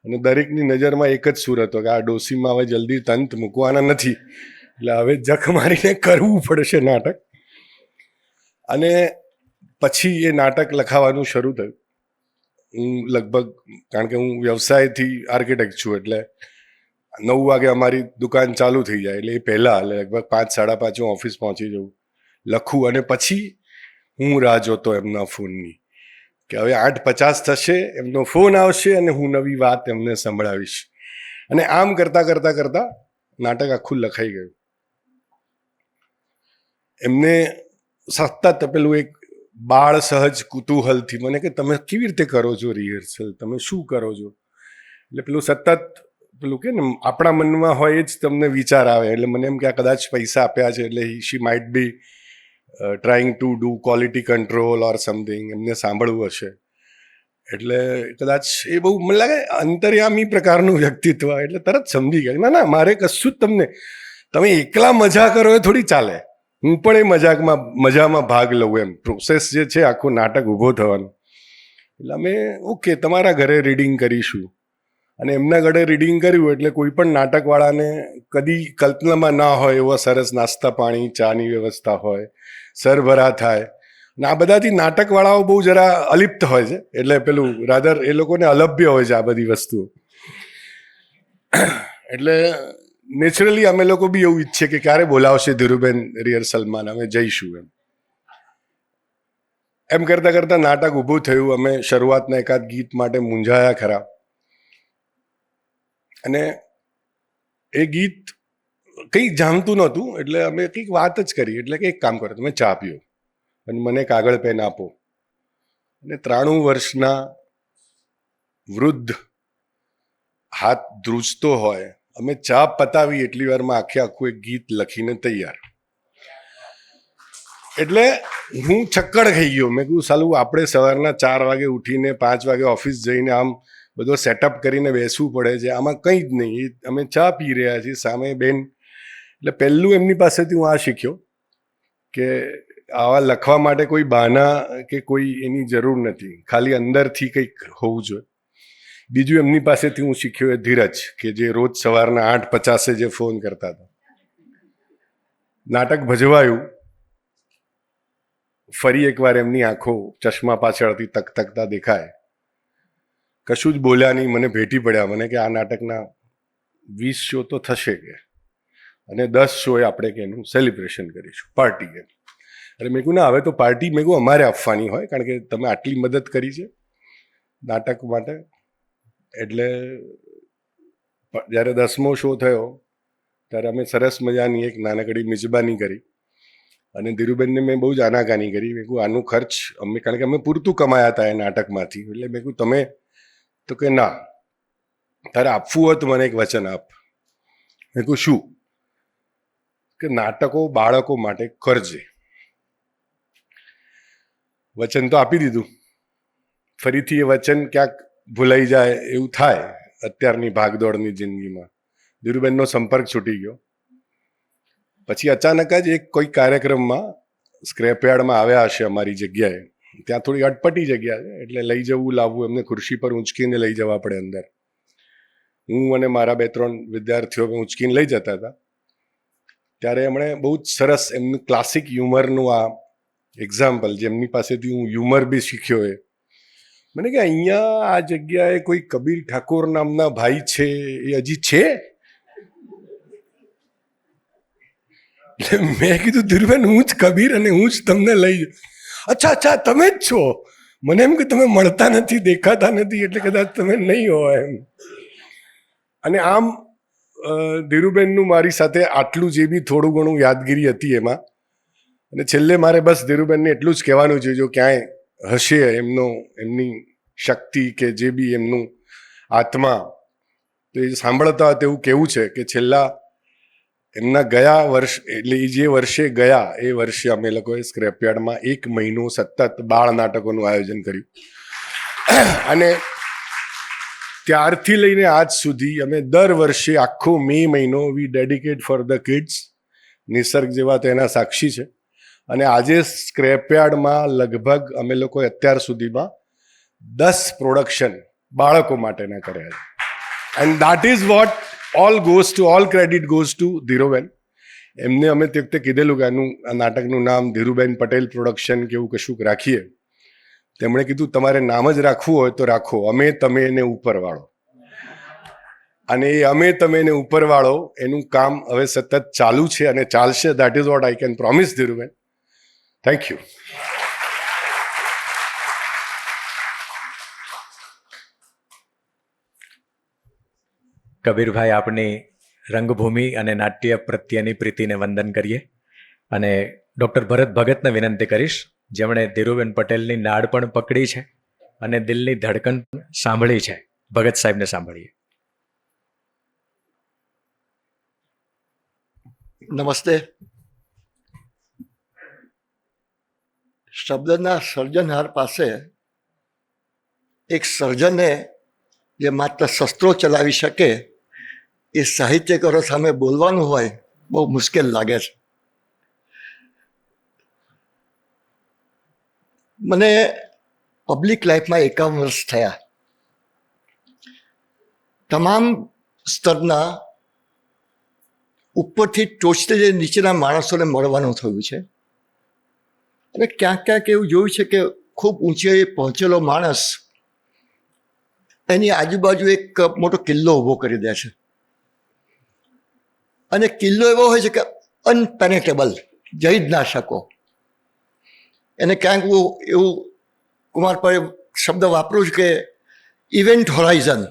[SPEAKER 5] અને દરેકની નજરમાં એક જ સૂર હતો કે આ ડોસીમાં હવે જલ્દી તંત મૂકવાના નથી, એટલે હવે જખ મારીને કરવું પડશે નાટક. અને પછી એ નાટક લખાવાનું શરૂ થયું. હું લગભગ, કારણ કે હું વ્યવસાયથી આર્કિટેક્ટ છું, એટલે 9 વાગે અમારી દુકાન ચાલુ થઈ જાય, એટલે એ પહેલાં લગભગ 5-5:30 હું ઓફિસ પહોંચી જાઉં, લખું, અને પછી હું રાહ જોતો એમના ફોનની કે હવે 8:50 થશે, એમનો ફોન આવશે અને હું નવી વાત એમને સંભળાવીશ. અને આમ કરતાં નાટક આખું લખાઈ ગયું. એમને સતત પેલું એક બાળ સહજ કુતૂહલથી મને કે તમે કેવી રીતે કરો છો રિહર્સલ, તમે શું કરો છો? એટલે પેલું સતત પેલું કે ને આપણા મનમાં હોય એ જ તમને વિચાર આવે. એટલે મને એમ કે આ કદાચ પૈસા આપ્યા છે એટલે she might be trying to do quality control or something, એમને સાંભળવું હશે. એટલે કદાચ એ બહુ મને લાગે અંતર્યામી પ્રકારનું વ્યક્તિત્વ, એટલે તરત સમજી ગયા ના ના મારે કશું જ તમને, તમે એકલા મજા કરો એ થોડી ચાલે, હું પણ એ મજામાં ભાગ લઉં એમ. પ્રોસેસ જે છે આખું નાટક ઊભો થવાનું, એટલે અમે ઓકે તમારા ઘરે રીડિંગ કરીશું. અને એમના ઘરે રીડિંગ કર્યું એટલે કોઈ પણ નાટકવાળાને કદી કલ્પનામાં ના હોય એવા સરસ નાસ્તા પાણી ચાની વ્યવસ્થા હોય, સરભરા થાય. અને આ બધાથી નાટકવાળાઓ બહુ જરા અલિપ્ત હોય છે, એટલે પેલું રાધર એ લોકોને અલભ્ય હોય છે આ બધી વસ્તુઓ. એટલે નેચરલી અમે લોકો બી એવું ઈચ્છીએ કે ક્યારે બોલાવશે ધીરુબેન રિહર્સલમાં, અમે જઈશું એમ. એમ કરતાં કરતાં નાટક ઊભું થયું. અમે શરૂઆતના એકાદ ગીત માટે મૂંઝાયા ખરા, અને એ ગીત કંઈ જાણતું નહોતું, એટલે અમે કંઈક વાત જ કરી, એટલે કે એક કામ કરો તમે ચા પીઓ અને મને કાગળ પેન આપો. અને 93 વર્ષના વૃદ્ધ હાથ ધ્રુજતો હોય, અમે ચા પતાવી એટલી વારમાં આખું એક ગીત લખીને તૈયાર. એટલે હું ચક્કડ ખાઈ ગયો. મેં કીધું સાલું આપણે સવારના 4 વાગે ઉઠીને 5 વાગે ઓફિસ જઈને આમ બધો સેટઅપ કરીને બેસવું પડે છે, આમાં કંઈ જ નહીં. અમે ચા પી રહ્યા છીએ સામે બેન. એટલે પહેલું એમની પાસેથી હું આ શીખ્યો કે આવા લખવા માટે કોઈ બહાના કે કોઈ એની જરૂર નથી, ખાલી અંદરથી કંઈક હોવું જોઈએ. બીજું એમની પાસેથી હું શીખ્યો એ ધીરજ, કે જે રોજ સવારના 8:50 જે ફોન કરતા હતા. નાટક ભજવાયું. ફરી એકવાર એમની આંખો ચશ્મા પાછળથી તકતકતા દેખાય. કશું જ બોલ્યા નહીં, મને ભેટી પડ્યા. મને કે આ નાટકના 20 શો તો થશે કે, અને 10 શોએ આપણે કે એનું સેલિબ્રેશન કરીશું, પાર્ટી કે. અરે મેં કહું ના, હવે તો પાર્ટી મેં કહું અમારે આપવાની હોય, કારણ કે તમે આટલી મદદ કરી છે નાટક માટે. એટલે જ્યારે 10મો શો થયો ત્યારે અમે સરસ મજાની એક નાનકડી મિજબાની કરી, અને ધીરુબેનને મેં બહુ જ આનાકાની કરી. મેં કહું આનું ખર્ચ અમે, કારણ કે અમે પૂરતું કમાયા હતા એ નાટકમાંથી, એટલે મેં કહું તમે, તો કે ના, તારે આપવું હોય તો મને એક વચન આપ. મેં કહું શું? કે નાટકો બાળકો માટે કરજે. વચન તો આપી દીધું. ફરીથી એ વચન ક્યાંક ભૂલાઈ જાય એવું થાય અત્યારની ભાગદોડની જિંદગીમાં. ધીરુબેનનો સંપર્ક છૂટી ગયો. પછી અચાનક જ એક કોઈ કાર્યક્રમમાં સ્ક્રેપયાર્ડમાં આવ્યા હશે અમારી જગ્યાએ, ત્યાં થોડી અટપટી જગ્યા છે, એટલે લઈ જવું લાવવું, એમને ખુરશી પર ઊંચકીને લઈ જવા પડે અંદર. હું અને મારા 2-3 વિદ્યાર્થીઓ ઊંચકીને લઈ જતા હતા. ત્યારે એમણે બહુ જ સરસ એમનું ક્લાસિક હ્યુમરનું આ એક્ઝામ્પલ, જેમની પાસેથી હું હ્યુમર બી શીખ્યો. એ મને કે અહીંયા આ જગ્યાએ કોઈ કબીર ઠાકોર નામના ભાઈ છે, એ હજી છે? એટલે મેં કીધું ધીરુબેન હું જ કબીર, અને હું જ તમને લઈ. અચ્છા તમે જ છો. મને એમ કે તમે મળતા નથી, દેખાતા નથી, એટલે કદાચ તમે નહીં હો એમ. અને આમ ધીરુબેનનું મારી સાથે આટલું જે બી થોડું ઘણું યાદગીરી હતી એમાં. અને છેલ્લે મારે બસ ધીરુબેનને એટલું જ કહેવાનું છે, જો ક્યાંય હશે એમની શક્તિ કે જે બી એમનું આત્મા, તો એ સાંભળતા હોય તેવું કહેવું છે કે છેલ્લા એમના ગયા વર્ષ, એટલે એ જે વર્ષે ગયા એ વર્ષે અમે લોકોએ સ્ક્રેપયાર્ડમાં 1 મહિનો સતત બાળ નાટકોનું આયોજન કર્યું. અને ત્યારથી લઈને આજ સુધી અમે દર વર્ષે આખો મે મહિનો વી ડેડિકેટ ફોર ધ કિડ્સ. નિસર્ગ જેવા તો એના સાક્ષી છે. અને આજે સ્ક્રેપયાર્ડમાં લગભગ અમે લોકો અત્યાર સુધીમાં 10 પ્રોડક્શન બાળકો માટેના કર્યા છે. And that is what all credit goes to Dhiruben. એમને અમે તે વખતે કીધેલું કે આ નાટકનું નામ ધીરુબેન પટેલ પ્રોડક્શન કે એવું કશુંક રાખીએ. તેમણે કીધું તમારે નામ જ રાખવું હોય તો રાખો, અમે તમે ને ઉપરવાળો. અને એ અમે તમે ને ઉપરવાળો એનું કામ હવે સતત ચાલુ છે અને ચાલશે. That is what I can promise Dhiruben. Thank you.
[SPEAKER 1] Kabirbhai, આપની રંગભૂમિ અને નાટ્ય પ્રત્યેની પ્રીતિને વંદન કરીએ. અને ડૉક્ટર ભરત ભગતને વિનંતી કરીશ, જેમણે ધીરુબેન પટેલની નાડ પણ પકડી છે અને દિલની ધડકન સાંભળી છે. ભગત સાહેબને સાંભળીએ.
[SPEAKER 6] નમસ્તે. શબ્દના સર્જનહાર પાસે એક સર્જને જે માત્ર શસ્ત્રો ચલાવી શકે એ સાહિત્યકારો સામે બોલવાનું હોય બહુ મુશ્કેલ લાગે છે. મને પબ્લિક લાઈફમાં 51 વર્ષ થયા. તમામ સ્તરના ઉપરથી ટોચથી જે નીચેના માણસોને મળવાનું થયું છે અને ક્યાંક ક્યાંક એવું જોયું છે કે ખૂબ ઊંચાઈએ પહોંચેલો માણસ એની આજુબાજુ એક મોટો કિલ્લો ઊભો કરી દે છે અને કિલ્લો એવો હોય છે કે અનપેનેટેબલ, જઈ જ ના શકો. એને ક્યાંક હું એવું કુમાર પર શબ્દ વાપરું છું કે ઇવેન્ટ હોરાઇઝન,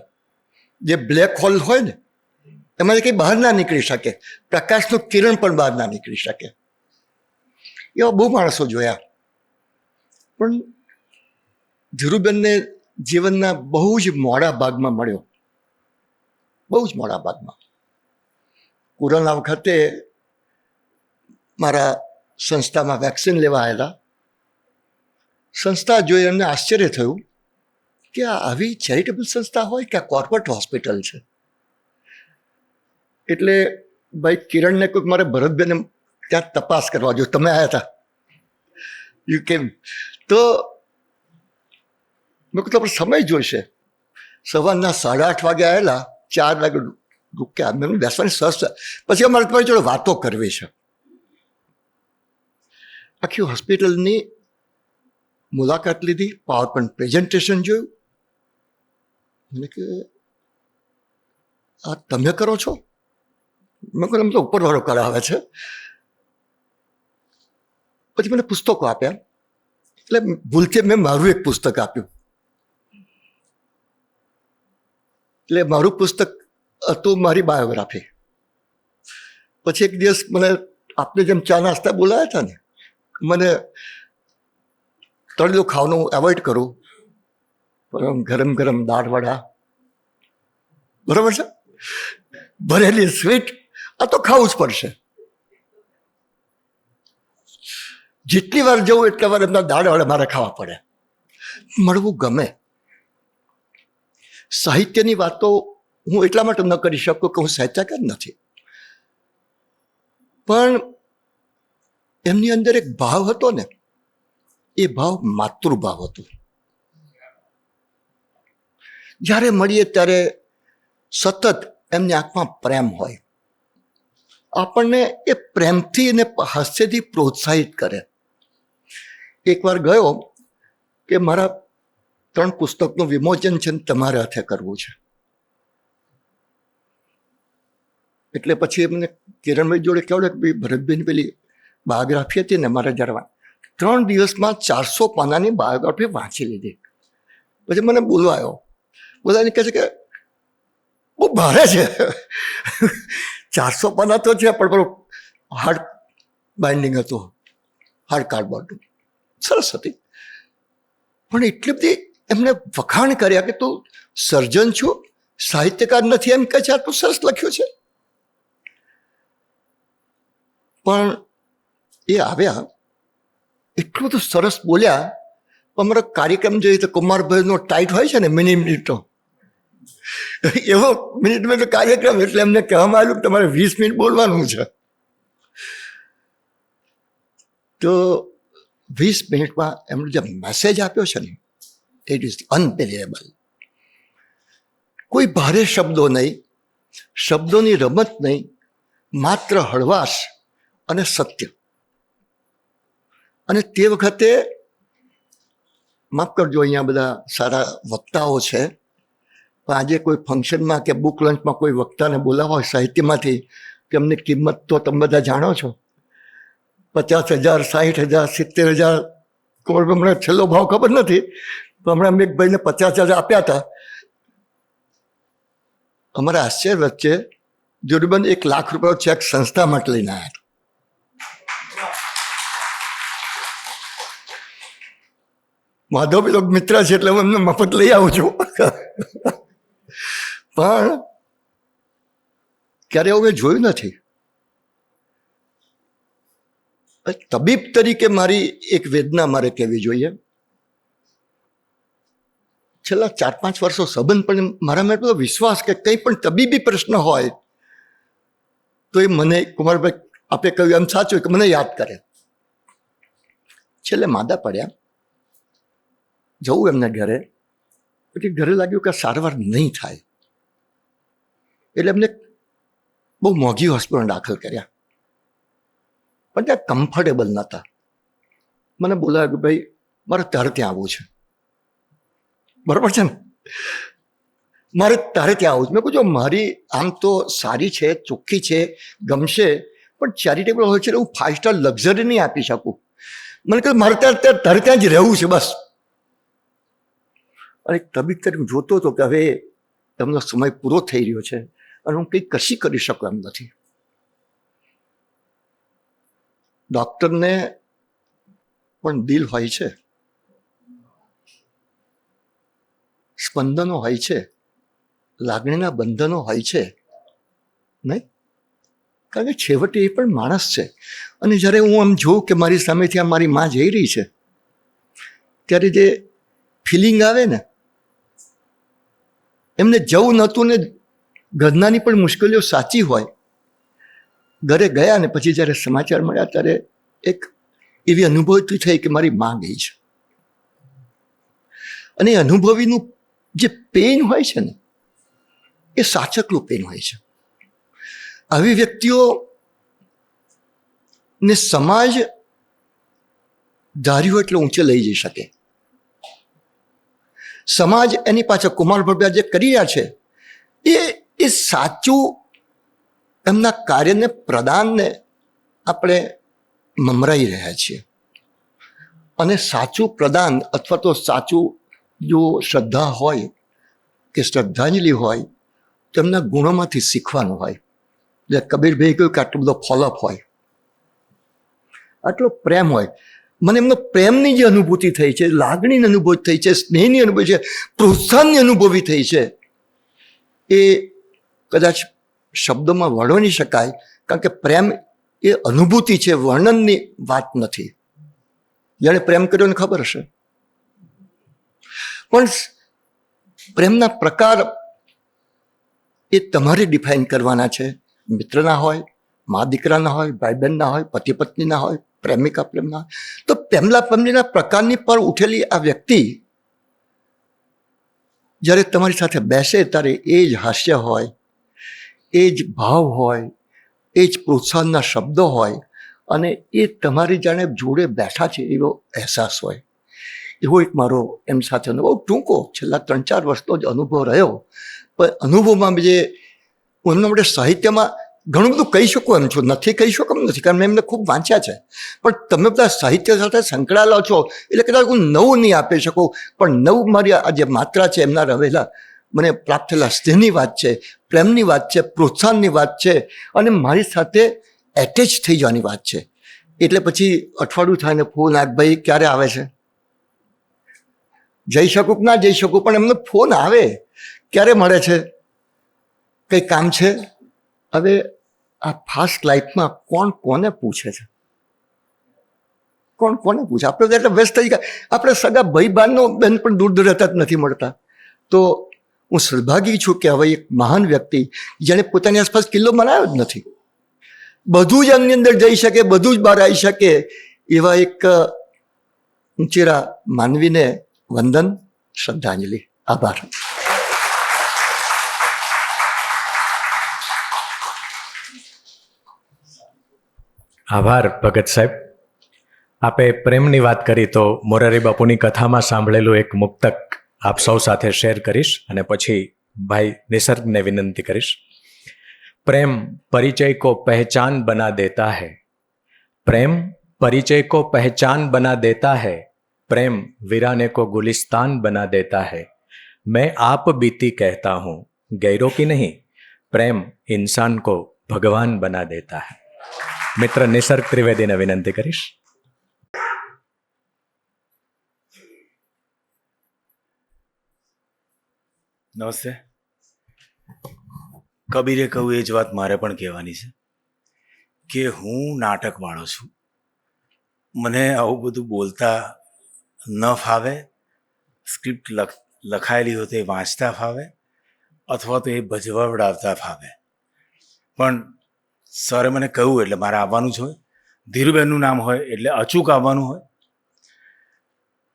[SPEAKER 6] જે બ્લેક હોલ હોય ને એમાંથી કંઈ બહાર ના નીકળી શકે, પ્રકાશનું કિરણ પણ બહાર ના નીકળી શકે. એવા બહુ માણસો જોયા, પણ ધીરુબેનને જીવનના બહુ જ મોડા ભાગમાં મળ્યો, બહુ જ મોડા ભાગમાં. કોરોના વખતે મારા સંસ્થામાં વેક્સિન લેવા આવેલા. સંસ્થા જોઈ એમને આશ્ચર્ય થયું કે આ આવી ચેરિટેબલ સંસ્થા હોય કે આ કોર્પોરેટ હોસ્પિટલ છે. એટલે ભાઈ કિરણને કોઈક મારે ભરતભાઈને ત્યાં તપાસ કરવા જો, તમે આવ્યા હતા યુ કેમ, તો મેં કહ્યું આપણે સમય જોઈશે. સવારના 8:30 વાગે આવેલા, 4 વાગે રૂક્યા. મેં બેસવાની સરસ, પછી અમારે તમારી જોડે વાતો કરવી છે. આખી હોસ્પિટલની મુલાકાત લીધી, પાવરપોઈન્ટ પ્રેઝન્ટેશન જોયું. મને કે આ તમે કરો છો? મેં કહ્યું તો ઉપરવાળો કરાવે છે. પછી મને પુસ્તકો આપ્યા, એટલે ભૂલથી મેં મારું એક પુસ્તક આપ્યું. એટલે મારું પુસ્તક હતું મારી બાયોગ્રાફી. પછી એક દિવસ મને આપને જેમ ચા નાસ્તા બોલાયા હતા ને, મને તળેલું ખાવાનું એવોઇડ કરું, પણ ગરમ ગરમ દાળ વડા, બરાબર છે, ભરેલી સ્વીટ, આ તો ખાવું જ પડશે. જેટલી વાર જવું એટલા વાર એમના દાળ વડા મારે ખાવા પડે. મળવું ગમે. સાહિત્યની વાતો હું એટલા માટે ન કરી શકું કે હું સાહિત્યકાર નથી, પણ એમની અંદર એક ભાવ હતો ને, એ ભાવ માતૃભાવ હતો. જ્યારે મળીએ ત્યારે સતત એમની આંખમાં પ્રેમ હોય, આપણને એ પ્રેમથી અને હાસ્યથી પ્રોત્સાહિત કરે. એકવાર ગયો કે મારા 3 પુસ્તકનું વિમોચન છે, તમારે હાથે કરવું છે. એટલે પછી એમને કિરણભાઈ જોડે કહેવાય કે ભાઈ ભરતભાઈની પેલી બાયોગ્રાફી હતી ને, મારે જરા 3 દિવસમાં 400 પાનાની બાયોગ્રાફી વાંચી લીધી. પછી મને બોલવાયો, બોલાવીને કહે છે કે બહુ ભારે છે. 400 પાના તો છે, પણ હાર્ડ બાઇન્ડિંગ હતું, હાર્ડ કાર્ડબોર્ડ, સરસ હતી. પણ એટલી બધી એમને વખાણ કર્યા કે તું સર્જન છું, સાહિત્યકાર નથી, એમ કહે છે, આટલું સરસ લખ્યું છે. પણ એ આવ્યા, એટલું બધું સરસ બોલ્યા. અમારો કાર્યક્રમ જોઈએ તો કુમારભાઈનો ટાઈટ હોય છે ને, મિનિટનો, એવો મિનિટનો કાર્યક્રમ. એટલે એમને કહેવામાં આવ્યું કે તમારે 20 મિનિટ બોલવાનું છે. તો 20 મિનિટમાં એમણે જે મેસેજ આપ્યો છે ને, ઇટ ઇઝ અનબિલિવેબલ. કોઈ ભારે શબ્દો નહીં, શબ્દોની રમત નહીં, માત્ર હળવાશ અને સત્ય. અને તે વખતે, માફ કરજો, અહીંયા બધા સારા વક્તાઓ છે, પણ આજે કોઈ ફંક્શનમાં કે બુક લંચમાં કોઈ વક્તાને બોલાવવા હોય સાહિત્યમાંથી, કે એમની કિંમત તો તમે બધા જાણો છો, 50,000, 60,000, 70,000. મને છેલ્લો ભાવ ખબર નથી, તો હમણાં એક ભાઈને 50,000 આપ્યા હતા. અમારા આશ્ચર્ય વચ્ચે ધીરુબેન 1 લાખ રૂપિયાનો ચેક સંસ્થા માટે લઈને આવ્યા હતા. માધવ લોક મિત્ર છે એટલે હું એમને મફત લઈ આવું છું. પણ ક્યારે એવું મેં જોયું નથી. તબીબ તરીકે મારી એક વેદના મારે કહેવી જોઈએ છેલ્લા 4-5 વર્ષો સંબંધ પણ મારામાં એટલો વિશ્વાસ કે કંઈ પણ તબીબી પ્રશ્ન હોય તો એ મને કુમારભાઈ આપે કહ્યું એમ સાચું કે મને યાદ કરે. છેલ્લે માદા પડ્યા, જવું એમના ઘરે, પછી ઘરે લાગ્યું કે સારવાર નહીં થાય એટલે એમને બહુ મોંઘી હોસ્પિટલમાં દાખલ કર્યા, પણ ત્યાં કમ્ફર્ટેબલ નહોતા. મને બોલાવ્યું કે ભાઈ મારે તારે ત્યાં આવવું છે. બરાબર છે ને, મારે તારે ત્યાં આવું છે. મેં કહ્યું મારી આમ તો સારી છે, ચોખ્ખી છે, ગમશે, પણ ચેરિટેબલ હોય છે એટલે હું 5 સ્ટાર લક્ઝરી નહીં આપી શકું. મને કહ્યું મારે તારે ત્યાં જ રહેવું છે બસ. અને તબીબ તરીકે જોતો હતો કે હવે એમનો સમય પૂરો થઈ રહ્યો છે અને હું કંઈ કશી કરી શકું એમ નથી. ડૉક્ટરને પણ દિલ હોય છે, સ્પંદનો હોય છે, લાગણીના બંધનો હોય છે, નહીં? કારણ કે છેવટે એ પણ માણસ છે. અને જ્યારે હું આમ જોઉં કે મારી સામેથી આ મારી માં જઈ રહી છે ત્યારે જે ફિલિંગ આવે ને, એમને જવું નહોતું ને ઘરનાની પણ મુશ્કેલીઓ સાચી હોય, ઘરે ગયા ને પછી જ્યારે સમાચાર મળ્યા ત્યારે એક એવી અનુભૂતિ થઈ કે મારી માં ગઈ છે. અને એ અનુભવીનું જે પેન હોય છે ને એ સાચકલું પેન હોય છે. આવી વ્યક્તિઓ ને સમાજ ધાર્યું એટલે ઊંચે લઈ જઈ શકે. સમાજ એની પાછળ કુમારભાઈ જે કરી રહ્યા છે એ સાચું એમના કાર્યને પ્રદાનને આપણે મમરાઈ રહ્યા છીએ. અને સાચું પ્રદાન અથવા તો સાચું જો શ્રદ્ધા હોય કે શ્રદ્ધાંજલિ હોય તો એમના ગુણોમાંથી શીખવાનું હોય. જે કબીરભાઈ કહ્યું કે આટલો બધો ફોલોઅપ હોય, આટલો પ્રેમ હોય. મને એમનો પ્રેમની જે અનુભૂતિ થઈ છે, લાગણીની અનુભૂતિ થઈ છે, સ્નેહની અનુભૂતિ છે, પ્રોત્સાહનની અનુભૂતિ થઈ છે, એ કદાચ શબ્દોમાં વર્ણવી શકાય. કારણ કે પ્રેમ એ અનુભૂતિ છે, વર્ણનની વાત નથી. જેણે પ્રેમ કર્યો ને ખબર હશે. પણ પ્રેમના પ્રકાર એ તમારે ડિફાઇન કરવાના છે. મિત્રના હોય, મા દીકરાના હોય, ભાઈ બહેનના હોય, પતિ પત્નીના હોય, પ્રેમિકા પ્રેમના હોય. તો પ્રેમના પ્રકારની પર ઉઠેલી આ વ્યક્તિ જ્યારે તમારી સાથે બેસે ત્યારે એ જ હાસ્ય હોય, એ જ ભાવ હોય, એ જ પ્રોત્સાહનના શબ્દો હોય અને એ તમારી જાણે જોડે બેઠા છે એવો અહેસાસ હોય. એવો એક મારો એમ સાથેનો બહુ ટૂંકો છેલ્લા 3-4 વર્ષનો જ અનુભવ રહ્યો. પણ અનુભવમાં જે હું એમના માટે સાહિત્યમાં ઘણું બધું કહી શકું એમ છું, નથી કહી શકું એમ નથી, કારણ મેં એમને ખૂબ વાંચ્યા છે. પણ તમે બધા સાહિત્ય સાથે સંકળાયેલા છો એટલે કદાચ હું નવું નહીં આપી શકું, પણ નવું મારી આ જે માત્રા છે એમના રહેલા મને પ્રાપ્ત થયેલા સ્નેહની વાત છે, પ્રેમની વાત છે, પ્રોત્સાહનની વાત છે અને મારી સાથે એટેચ થઈ જવાની વાત છે. એટલે પછી અઠવાડિયું થાય ને ફોન ભાઈ ક્યારે આવે છે, જઈ શકું કે ના જઈ શકું, પણ એમનો ફોન આવે ક્યારે મળે છે, કંઈ કામ છે. હવે આ ફાસ્ટ લાઈફમાં કોણ કોને પૂછે છે, કોણ કોને પૂછે? આપણે એટલે વ્યસ્ત થઈ ગયા. આપણે સગા ભાઈ બહેનનો બેન પણ દૂર દૂર રહેતા જ નથી મળતા. તો હું સદભાગી છું કે હવે એક મહાન વ્યક્તિ જેણે પોતાની આસપાસ કિલ્લો બનાવ્યો જ નથી, બધું જ એમની અંદર જઈ શકે, બધું જ બહાર આવી શકે એવા એક ઊંચેરા માનવીને વંદન, શ્રદ્ધાંજલિ. આભાર.
[SPEAKER 1] આભાર ભગત સાહેબ. આપે પ્રેમની વાત કરી તો મોરારી બાપુની કથામાં સાંભળેલું એક મુક્તક આપ સૌ સાથે શેર કરીશ અને પછી ભાઈ નિસર્ગને વિનંતી કરીશ. પ્રેમ પરિચય को पहचान बना देता है, प्रेम परिचय को पहचान बना देता है, प्रेम वीराने को गुलिस्तान बना देता है, मैं आप बीती कहता हूँ गैरों की नहीं, प्रेम इंसान को भगवान बना देता है. મિત્ર નિસર્ગ ત્રિવેદીને વિનંતી કરીશ.
[SPEAKER 7] નમસ્તે. કબીરે કહ્યું એ જ વાત મારે પણ કહેવાની છે કે હું નાટકવાળો છું. મને આવું બધું બોલતા ન ફાવે, સ્ક્રિપ્ટ લખાયેલી હોય તો એ વાંચતા ફાવે અથવા તો એ ભજવડાવતા ફાવે. પણ સરે મને કહ્યું એટલે મારે આવવાનું જ હોય. ધીરુબેનનું નામ હોય એટલે અચૂક આવવાનું હોય.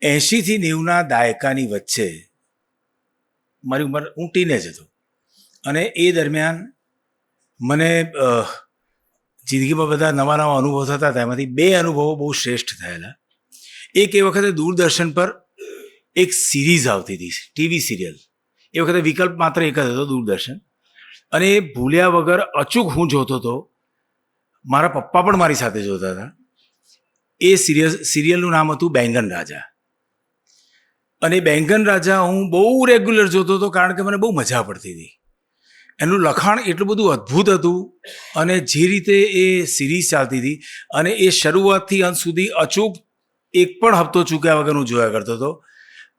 [SPEAKER 7] 80 થી 90ના દાયકાની વચ્ચે મારી ઉંમર, હું ટીનેજ હતો, અને એ દરમિયાન મને જિંદગીમાં બધા નવા નવા અનુભવ થતા હતા. એમાંથી 2 અનુભવો બહુ શ્રેષ્ઠ થયેલા. એક એ વખતે દૂરદર્શન પર એક સિરીઝ આવતી હતી, ટીવી સિરિયલ. એ વખતે વિકલ્પ માત્ર એક જ હતો, દૂરદર્શન. અને એ ભૂલ્યા વગર અચૂક હું જોતો હતો. મારા પપ્પા પણ મારી સાથે જોતા હતા. એ સિરિયલનું નામ હતું બેંગન રાજા. અને બેંગન રાજા હું બહુ રેગ્યુલર જોતો હતો, કારણ કે મને બહુ મજા પડતી હતી. એનું લખાણ એટલું બધું અદ્ભુત હતું, અને જે રીતે એ સિરીઝ ચાલતી હતી, અને એ શરૂઆતથી અંત સુધી અચૂક એક પણ હપ્તો ચૂક્યા વગર હું જોયા કરતો હતો.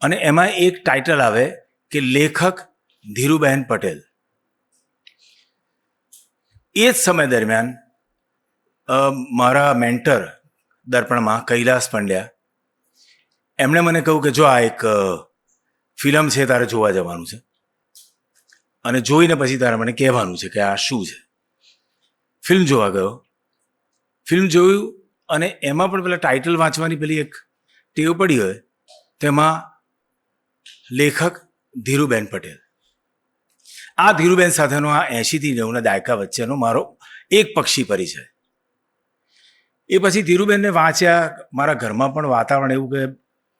[SPEAKER 7] અને એમાં એક ટાઇટલ આવે કે લેખક ધીરુબેન પટેલ. એ જ સમય દરમિયાન મારા મેન્ટર દર્પણમાં કૈલાસ પંડ્યા, એમણે મને કહ્યું કે જો આ એક ફિલ્મ છે, તારે જોવા જવાનું છે, અને જોઈને પછી તારે મને કહેવાનું છે કે આ શું છે. ફિલ્મ જોવા ગયો. ફિલ્મ જોયું, અને એમાં પણ પેલા ટાઇટલ વાંચવાની પેલી એક ટેવ પડી હોય, તેમાં લેખક ધીરુબેન પટેલ. આ ધીરુબેન સાથેનો આ 80 થી 90ના દાયકા વચ્ચેનો મારો એક પક્ષી પરિચય. એ પછી ધીરુબેનને વાંચ્યા. મારા ઘરમાં પણ વાતાવરણ એવું કે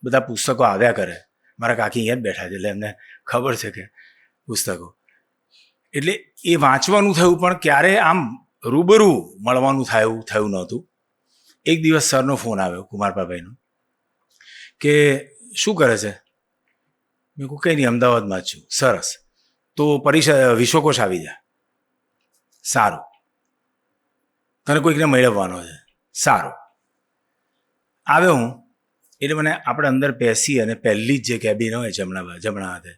[SPEAKER 7] બધા પુસ્તકો આવ્યા કરે. મારા કાકી અહીંયા જ બેઠા છે, એટલે એમને ખબર છે કે પુસ્તકો. એટલે એ વાંચવાનું થયું, પણ ક્યારે આમ રૂબરૂ મળવાનું થયું નહોતું. એક દિવસ સરનો ફોન આવ્યો, કુમારપાભાઈનો, કે શું કરે છે? મેં કહું કંઈ નહીં, અમદાવાદમાં જ છું. સરસ, તો વિશ્વકોશ આવી જા. સારું. તને કોઈકને મેળવવાનો છે. સારું. આવ્યો હું. એટલે મને આપણે અંદર બેસી અને પહેલી જ જે કેબિન હોય જમણા હાથે,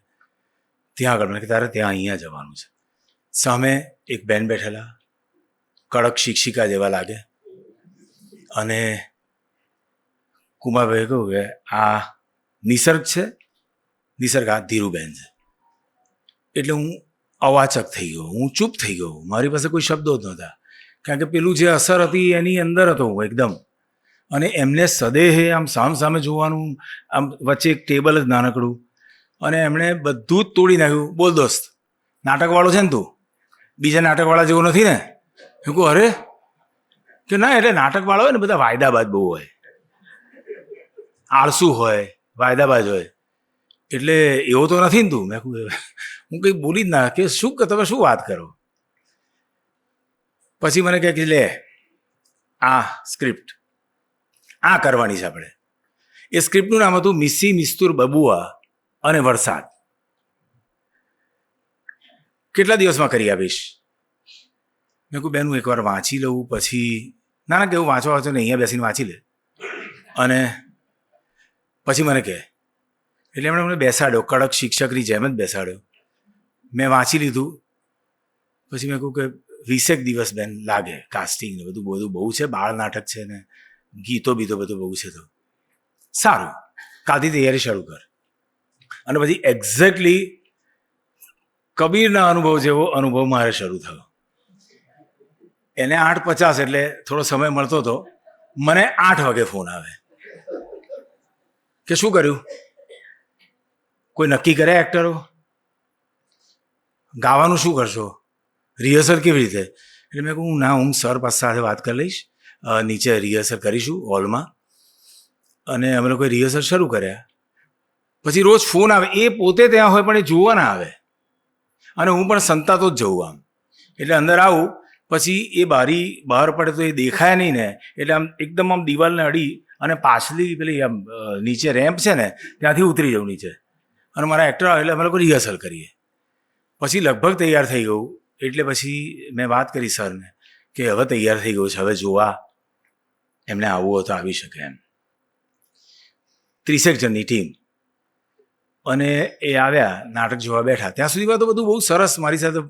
[SPEAKER 7] ત્યાં આગળ મને કે તારે ત્યાં અહીંયા જવાનું છે. સામે એક બેન બેઠેલા, કડક શિક્ષિકા જેવા લાગે. અને કુમારભાઈએ કહ્યું કે આ નિસર્ગ છે. નિસર્ગ આ ધીરુબેન છે. એટલે હું અવાચક થઈ ગયો, હું ચૂપ થઈ ગયો. મારી પાસે કોઈ શબ્દો જ નહોતા, કારણ કે પેલું જે અસર હતી એની અંદર હતો હું એકદમ. અને એમને સદેહે આમ સામે જોવાનું, આમ વચ્ચે એક ટેબલ જ નાનકડું, અને એમણે બધું જ તોડી નાખ્યું. બોલ દોસ્ત, નાટકવાળો છે ને તું? બીજા નાટકવાળા જેવો નથી ને? હું કહું અરે કે ના, એટલે નાટકવાળો હોય ને બધા વાયદાબાજ બહુ હોય, આળસુ હોય, વાયદાબાજ હોય, એટલે એવો તો નથી ને તું? મેં કહું હું કંઈ બોલી જ ના કે શું, તમે શું વાત કરો? પછી મને કહે કે લે આ સ્ક્રિપ્ટ આ કરવાની છે આપણે. એ સ્ક્રિપ્ટનું નામ હતું મિસ્સી મિસ્તુર બબુઆ અને વરસાદ. કેટલા દિવસમાં કરી આપીશ? મેં કહું બેન હું એકવાર વાંચી લઉં પછી. ના કેવું વાંચવા વાંચો ને અહીંયા બેસીને વાંચી લે, અને પછી મને કહે. એટલે એમણે મને બેસાડ્યો, કડક શિક્ષકની જેમ જ બેસાડ્યો. મેં વાંચી લીધું. પછી મેં કહ્યું કે 20 દિવસ બેન લાગે, કાસ્ટિંગ ને બધું બહુ છે, બાળ નાટક છે ને ગીતો બીતો બધું બહુ છે. તો સારું, કાલથી તૈયારી શરૂ કર. અને પછી એક્ઝેક્ટલી કબીરના અનુભવ જેવો અનુભવ મારે શરૂ થયો. એને 8:50 એટલે થોડો સમય મળતો હતો. મને 8 વાગે ફોન આવે કે શું કર્યું? કોઈ નક્કી કરે એક્ટરો? ગાવાનું શું કરશો? રિહર્સલ કેવી રીતે? એટલે મેં કહું ના, હું સર સાથે વાત કરી લઈશ, નીચે રિહર્સલ કરીશું હોલમાં. અને અમે લોકોએ રિહર્સલ શરૂ કર્યા. પછી રોજ ફોન આવે. એ પોતે ત્યાં હોય પણ એ જોવા ના આવે, અને હું પણ સંતાતો જ જઉં આમ. એટલે અંદર આવું, પછી એ બારી બહાર પડે તો એ દેખાય નહીં ને, એટલે આમ એકદમ આમ દિવાલને અડી અને પાછલી પેલી આમ નીચે રેમ્પ છે ને ત્યાંથી ઉતરી જાઉં નીચે. અને મારા એક્ટર આવે એટલે અમે લોકો રિહર્સલ કરીએ. પછી લગભગ તૈયાર થઈ ગયું. એટલે પછી મેં વાત કરી સરને કે હવે તૈયાર થઈ ગયું છે, હવે જોવા એમને આવવું હોય તો આવી શકે એમ. 30 જણની ટીમ. અને એ આવ્યા, નાટક જોવા બેઠા. ત્યાં સુધીમાં તો બધું બહુ સરસ. મારી સાથે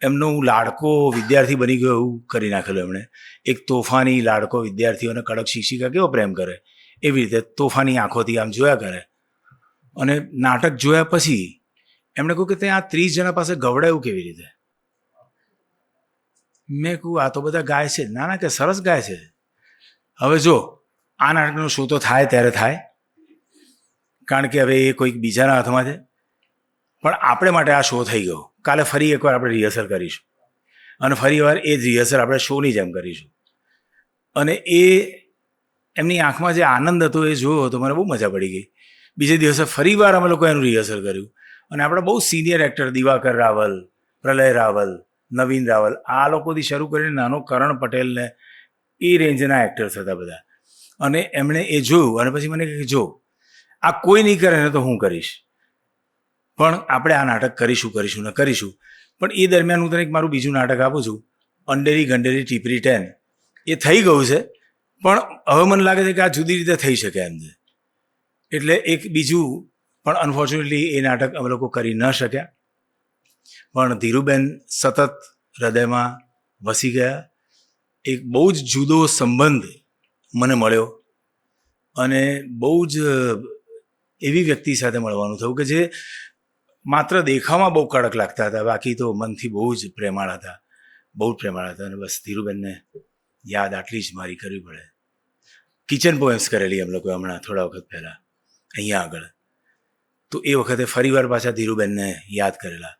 [SPEAKER 7] એમનો હું લાડકો વિદ્યાર્થી બની ગયો એવું કરી નાખેલું એમણે. એક તોફાની લાડકો વિદ્યાર્થીઓને કડક શિક્ષિકા કેવો પ્રેમ કરે એવી રીતે તોફાની આંખોથી આમ જોયા કરે. અને નાટક જોયા પછી એમણે કહ્યું કે તે આ 30 જણા પાસે ગવડાયું કેવી રીતે? મેં કહ્યું આ તો બધા ગાય છે. ના ના, કે સરસ ગાય છે. હવે જો આ નાટકનો શો તો થાય ત્યારે થાય, કારણ કે હવે એ કોઈક બીજાના હાથમાં છે, પણ આપણે માટે આ શો થઈ ગયો. કાલે ફરી એકવાર આપણે રિહર્સલ કરીશું અને ફરી વાર એ જ રિહર્સલ આપણે શોની જેમ કરીશું. અને એ એમની આંખમાં જે આનંદ હતો એ જોયો તો મને બહુ મજા પડી ગઈ. બીજે દિવસે ફરી વાર અમે લોકો એનું રિહર્સલ કર્યું અને આપણા બહુ સિનિયર એક્ટર દિવાકર રાવલ, પ્રલય રાવલ, નવીન રાવલ, આ લોકોથી શરૂ કરીને નાનો કરણ પટેલને એ રેન્જના એક્ટર્સ હતા બધા. અને એમણે એ જોયું અને પછી મને કહે કે જો આ કોઈ નહીં કરે ને તો હું કરીશ, પણ આપણે આ નાટક કરીશું ને કરીશું. પણ એ દરમિયાન હું તને એક મારું બીજું નાટક આપું છું, અંડેરી ગંડેરી ટીપરી 10. એ થઈ ગયું છે, પણ હવે મને લાગે છે કે આ જુદી રીતે થઈ શકે એમ છે. એટલે એક બીજું, પણ અનફોર્ચ્યુનેટલી એ નાટક અમે લોકો કરી ન શક્યા. પણ ધીરુબેન સતત હૃદયમાં વસી ગયા. એક બહુ જ જુદો સંબંધ મને મળ્યો અને બહુ જ એવી વ્યક્તિ સાથે મળવાનું થયું કે જે માત્ર દેખાવમાં બહુ કડક લાગતા હતા, બાકી તો મનથી બહુ જ પ્રેમાળ હતા, બહુ જ પ્રેમાળ હતા. અને બસ ધીરુબેનને યાદ આટલી જ મારી કરવી પડે. કિચન પોએમ્સ કરેલી અમે લોકો હમણાં થોડા વખત પહેલાં અહીંયા આગળ, તો એ વખતે ફરીવાર પાછા ધીરુબેનને યાદ કરેલા.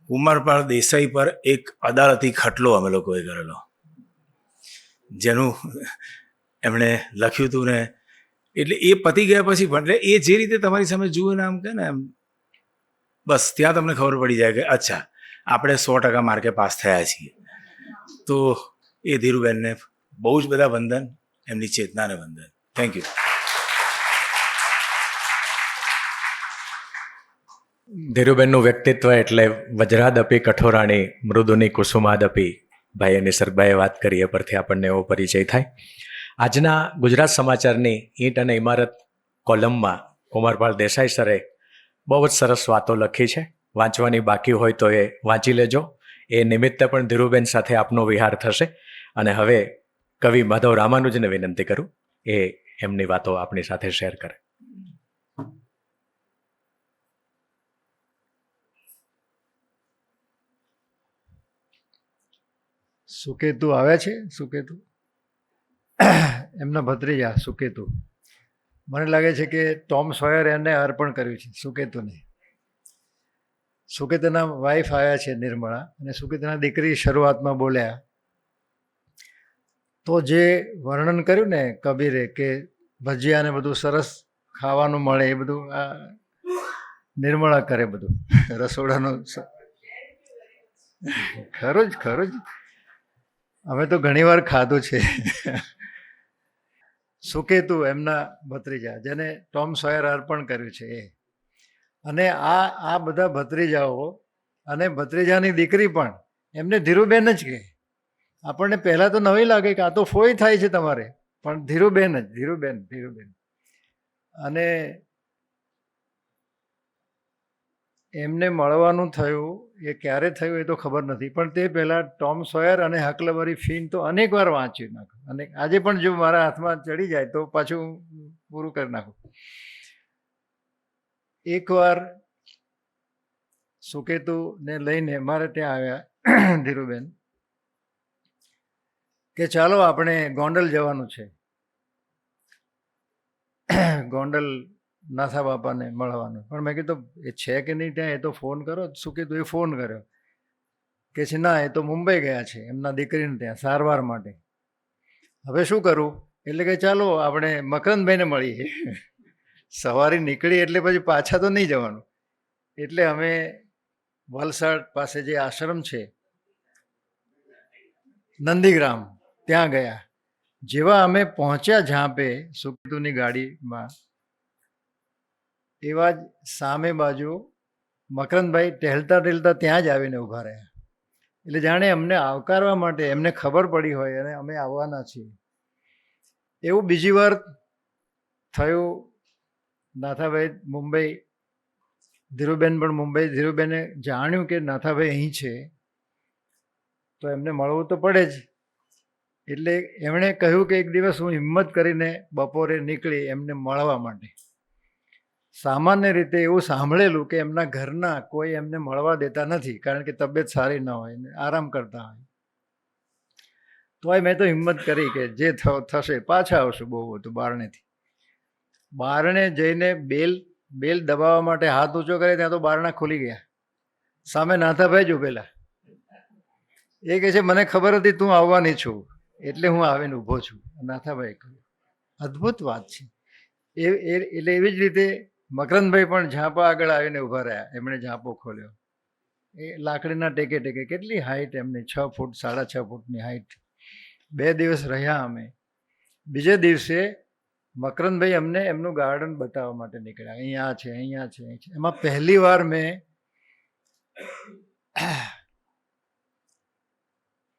[SPEAKER 7] કુમારપાળ દેસાઈ પર એક અદાલતી ખટલો અમે લોકોએ કરેલો, જેનું એમણે લખ્યું હતું ને, એટલે એ પતી ગયા પછી પણ એટલે એ જે રીતે તમારી સામે જુએ ને આમ કે ને એમ બસ ત્યાં તમને ખબર પડી જાય કે અચ્છા આપણે 100% માર્કે પાસ થયા છીએ. તો એ ધીરુબેનને બહુ જ બધા વંદન, એમની ચેતનાને વંદન. Thank you.
[SPEAKER 1] ધીરુબેનનું વ્યક્તિત્વ એટલે વજ્રાદપી કઠોરાણી મૃદુની કુસુમાદપી. ભાઈએ નિસર્ગભાઈએ વાત કરી એ પરથી આપણને એવો પરિચય થાય. આજના ગુજરાત સમાચારની ઈંટ અને ઇમારત કોલમમાં કુમારપાળ દેસાઈ સરે બહુ જ સરસ વાતો લખી છે. વાંચવાની બાકી હોય તો એ વાંચી લેજો. એ નિમિત્તે પણ ધીરુબેન સાથે આપનો વિહાર થશે. અને હવે કવિ માધવ રામાનુજને વિનંતી કરું એ એમની વાતો આપણી સાથે શેર કરે.
[SPEAKER 8] સુકેતુ આવ્યા છે. સુકેતુ એમના ભત્રીજા સુકેતુ. મને લાગે છે કે ટોમ સોયર એને અર્પણ કર્યું છે સુકેતુને. સુકેતુના વાઈફ આવ્યા છે નિર્મળા, અને સુકેતુના દીકરી શરૂઆતમાં બોલ્યા તો જે વર્ણન કર્યું ને કબીરે કે ભજીયા ને બધું સરસ ખાવાનું મળે, એ બધું આ નિર્મળા કરે બધું રસોડાનું. ખરું જ ખરું જ, અમે તો ઘણીવાર ખાધું છે. સુકેતુ એમના ભત્રીજા, જેને ટોમ સોયર અર્પણ કર્યું છે એ. અને આ બધા ભત્રીજાઓ અને ભત્રીજાની દીકરી પણ એમને ધીરુબેન જ કહે. આપણને પહેલાં તો નવી લાગે કે આ તો ફોઈ થાય છે તમારે, પણ ધીરુબેન જ, ધીરુબેન ધીરુબેન. અને એમને મળવાનું થયું એ ક્યારે થયું એ તો ખબર નથી, પણ તે પહેલાં ટોમ સોયર અને હકલબરી ફિન તો અનેક વાર વાંચ્યું નાખું, અને આજે પણ જો મારા હાથમાં ચડી જાય તો પાછું પૂરું કરી નાખું. એકવાર સુકેતુને લઈને મારે ત્યાં આવ્યા ધીરુબેન કે ચાલો આપણે ગોંડલ જવાનું છે, ગોંડલ નાથા બાપાને મળવાનું. પણ મેં કીધું એ છે કે નહીં ત્યાં, એ તો ફોન કરો. શું કીધું? એ ફોન કર્યો કે છે ના, એ તો મુંબઈ ગયા છે એમના દીકરીને ત્યાં સારવાર માટે. હવે શું કરું? એટલે કે ચાલો આપણે મકરંદભાઈને મળીએ. સવારે નીકળી એટલે પછી પાછા તો નહીં જવાનું. એટલે અમે વલસાડ પાસે જે આશ્રમ છે નંદીગ્રામ, ત્યાં ગયા. જેવા અમે પહોંચ્યા ઝાંપે સુકેતુની ગાડીમાં, એવા જ સામે બાજુ મકરંદભાઈ ટહેલતા ટહેલતા ત્યાં જ આવીને ઊભા રહ્યા. એટલે જાણે અમને આવકારવા માટે એમને ખબર પડી હોય અને અમે આવવાના છીએ. એવું બીજી વાર થયું. નાથાભાઈ મુંબઈ, ધીરુબેન પણ મુંબઈ. ધીરુબેને જાણ્યું કે નાથાભાઈ અહીં છે તો એમને મળવું તો પડે જ. એટલે એમણે કહ્યું કે એક દિવસ હું હિંમત કરીને બપોરે નીકળી એમને મળવા માટે. સામાન્ય રીતે એવું સાંભળેલું કે એમના ઘરના કોઈ એમને મળવા દેતા નથી, કારણ કે તબિયત સારી ન હોય ને આરામ કરતા હોય. તોય મેં તો હિંમત કરી કે જે થશે પાછા આવશું. બહુ હતું બારણેથી. બારણે જઈને બેલ દબાવવા માટે હાથ ઊંચો કરે ત્યાં તો બારણા ખુલી ગયા. સામે નાથાભાઈ જ ઉભેલા. એ કહે છે મને ખબર હતી તું આવવાની છું એટલે હું આવીને ઊભો છું. નાથાભાઈ કહ્યું. અદ્ભુત વાત છે. એટલે એવી જ રીતે મકરંદભાઈ પણ ઝાંપા આગળ આવીને ઊભા રહ્યા. એમણે ઝાંપો ખોલ્યો. એ લાકડીના ટેકે ટેકે, કેટલી હાઈટ એમની, 6 ફૂટ 6.5 ફૂટની હાઈટ. 2 દિવસ રહ્યા અમે. બીજે દિવસે મકરંદભાઈ અમને એમનું ગાર્ડન બતાવવા માટે નીકળ્યા. અહીંયા છે, અહીંયા છે, અહીં છે. એમાં પહેલી વાર મેં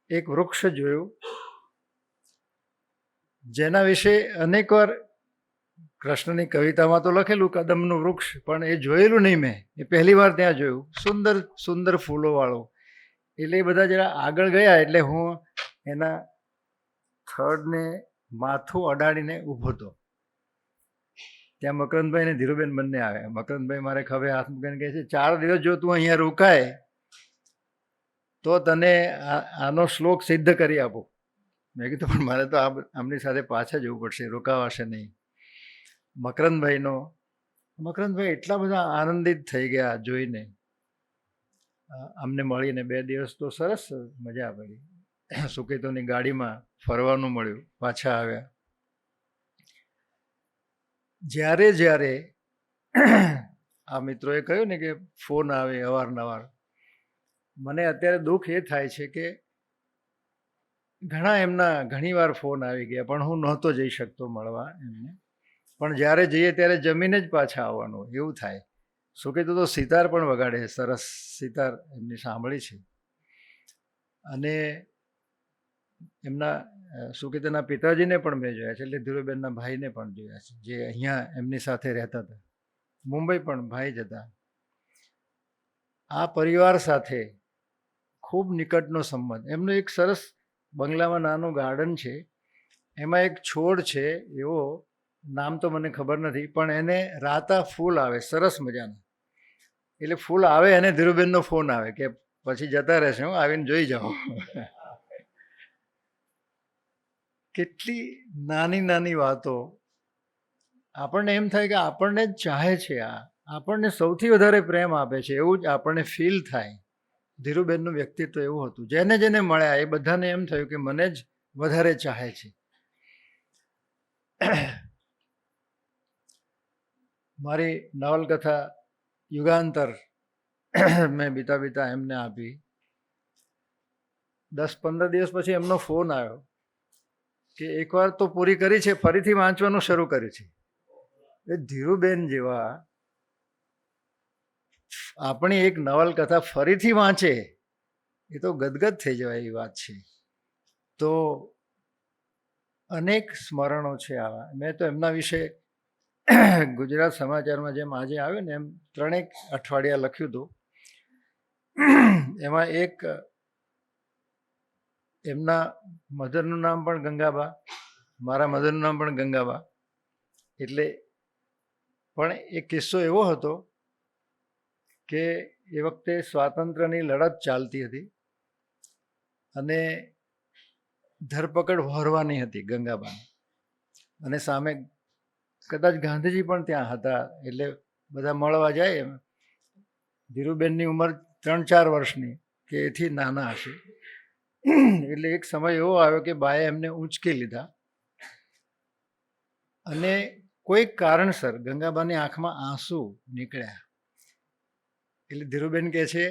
[SPEAKER 8] એક વૃક્ષ જોયું જેના વિશે અનેક વાર કૃષ્ણની કવિતામાં તો લખેલું કદમનું વૃક્ષ, પણ એ જોયેલું નહીં મેં. એ પહેલી વાર ત્યાં જોયું. સુંદર સુંદર ફૂલોવાળું. એટલે એ બધા જરા આગળ ગયા એટલે હું એના થડને માથું અડાડીને ઊભો હતો. ત્યાં મકરંદભાઈ ને ધીરુબેન બંને આવ્યા. મકરંદભાઈ મારે ખભે હાથ મૂકીને કહે છે 4 દિવસ જો તું અહીંયા રોકાય તો તને આનો શ્લોક સિદ્ધ કરી આપું. મેં કીધું પણ મારે તો આમની સાથે પાછા જવું પડશે, રોકાવાશે નહીં. મકરંદભાઈ એટલા બધા આનંદિત થઈ ગયા જોઈને, અમને મળીને. 2 દિવસ તો સરસ મજા પડી. સુકેતોની ગાડીમાં ફરવાનું મળ્યું, પાછા આવ્યા. જ્યારે આ મિત્રોએ કહ્યું ને કે ફોન આવે અવારનવાર, મને અત્યારે દુઃખ એ થાય છે કે ઘણી વાર ફોન આવી ગયા પણ હું નહોતો જઈ શકતો મળવા એમને. પણ જ્યારે જઈએ ત્યારે જમીને જ પાછા આવવાનું એવું થાય. સુકેતો તો સિતાર પણ વગાડે, સરસ સિતાર એમની સાંભળી છે. અને એમના સુકેતના પિતાજીને પણ મેં જોયા છે, એટલે ધીરુબેનના ભાઈને પણ જોયા છે, જે અહીંયા એમની સાથે રહેતા હતા. મુંબઈ પણ ભાઈ જ હતા. આ પરિવાર સાથે ખૂબ નિકટનો સંબંધ. એમનું એક સરસ બંગલામાં નાનું ગાર્ડન છે. એમાં એક છોડ છે, એવો નામ તો મને ખબર નથી, પણ એને રાતા ફૂલ આવે સરસ મજાના. એટલે ફૂલ આવે અને ધીરુબેનનો ફોન આવે કે પછી જતા રહેશે, હું આવીને જોઈ જાઉં. કેટલી નાની નાની વાતો આપણને એમ થાય કે આપણને જ ચાહે છે, આપણને સૌથી વધારે પ્રેમ આપે છે, એવું જ આપણને ફીલ થાય. ધીરુબેનનું વ્યક્તિત્વ એવું હતું. જેને જેને મળ્યા એ બધાને એમ થયું કે મને જ વધારે ચાહે છે. મારી નવલકથા યુગાંતર મેં બીતા એમને આપી. 10-15 દિવસ પછી એમનો ફોન આવ્યો કે એકવાર તો પૂરી કરી છે, ફરીથી વાંચવાનું શરૂ કર્યું છે. એ ધીરુબેન જેવા આપણી એક નવલકથા ફરીથી વાંચે એ તો ગદગદ થઈ જવાય એવી વાત છે. તો અનેક સ્મરણો છે આવા. મેં તો એમના વિશે ગુજરાત સમાચારમાં જેમ આજે આવ્યું ને એમ 3 અઠવાડિયા લખ્યું હતું. એમાં એક એમના મધરનું નામ પણ ગંગાબા, મારા મધરનું નામ પણ ગંગાબા. એટલે પણ એક કિસ્સો એવો હતો કે એ વખતે સ્વાતંત્ર્યની લડત ચાલતી હતી અને ધરપકડ વહોરવાની હતી ગંગાબાને. અને સામે કદાચ ગાંધીજી પણ ત્યાં હતા. એટલે બધા મળવા જાય. એમ ધીરુબેનની ઉંમર 3-4 વર્ષની કે એથી નાના હશે. એટલે એક સમય એવો આવ્યો કે બાએ એમને ઊંચકી લીધા અને કોઈક કારણસર ગંગાબાની આંખમાં આંસુ નીકળ્યા. એટલે ધીરુબેન કહે છે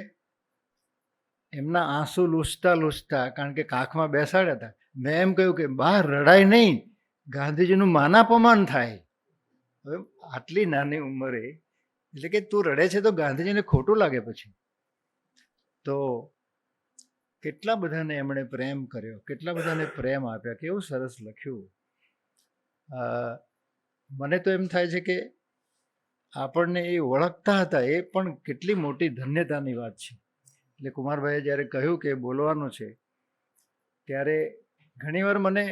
[SPEAKER 8] એમના આંસુ લૂછતા, કારણ કે કાખમાં બેસાડ્યા હતા, મેં એમ કહ્યું કે બહાર રડાય નહીં, ગાંધીજીનું માનાપમાન થાય. હવે આટલી નાની ઉંમરે, એટલે કે તું રડે છે તો ગાંધીજીને ખોટું લાગે પછી. તો કેટલા બધાને એમણે પ્રેમ કર્યો, કેટલા બધાને પ્રેમ આપ્યા. કેવું સરસ લખ્યું. મને તો એમ થાય છે કે આપણને એ ઓળખતા હતા, એ પણ કેટલી મોટી ધન્યતાની વાત છે. એટલે કુમારભાઈએ જ્યારે કહ્યું કે બોલવાનું છે, ત્યારે ઘણીવાર મને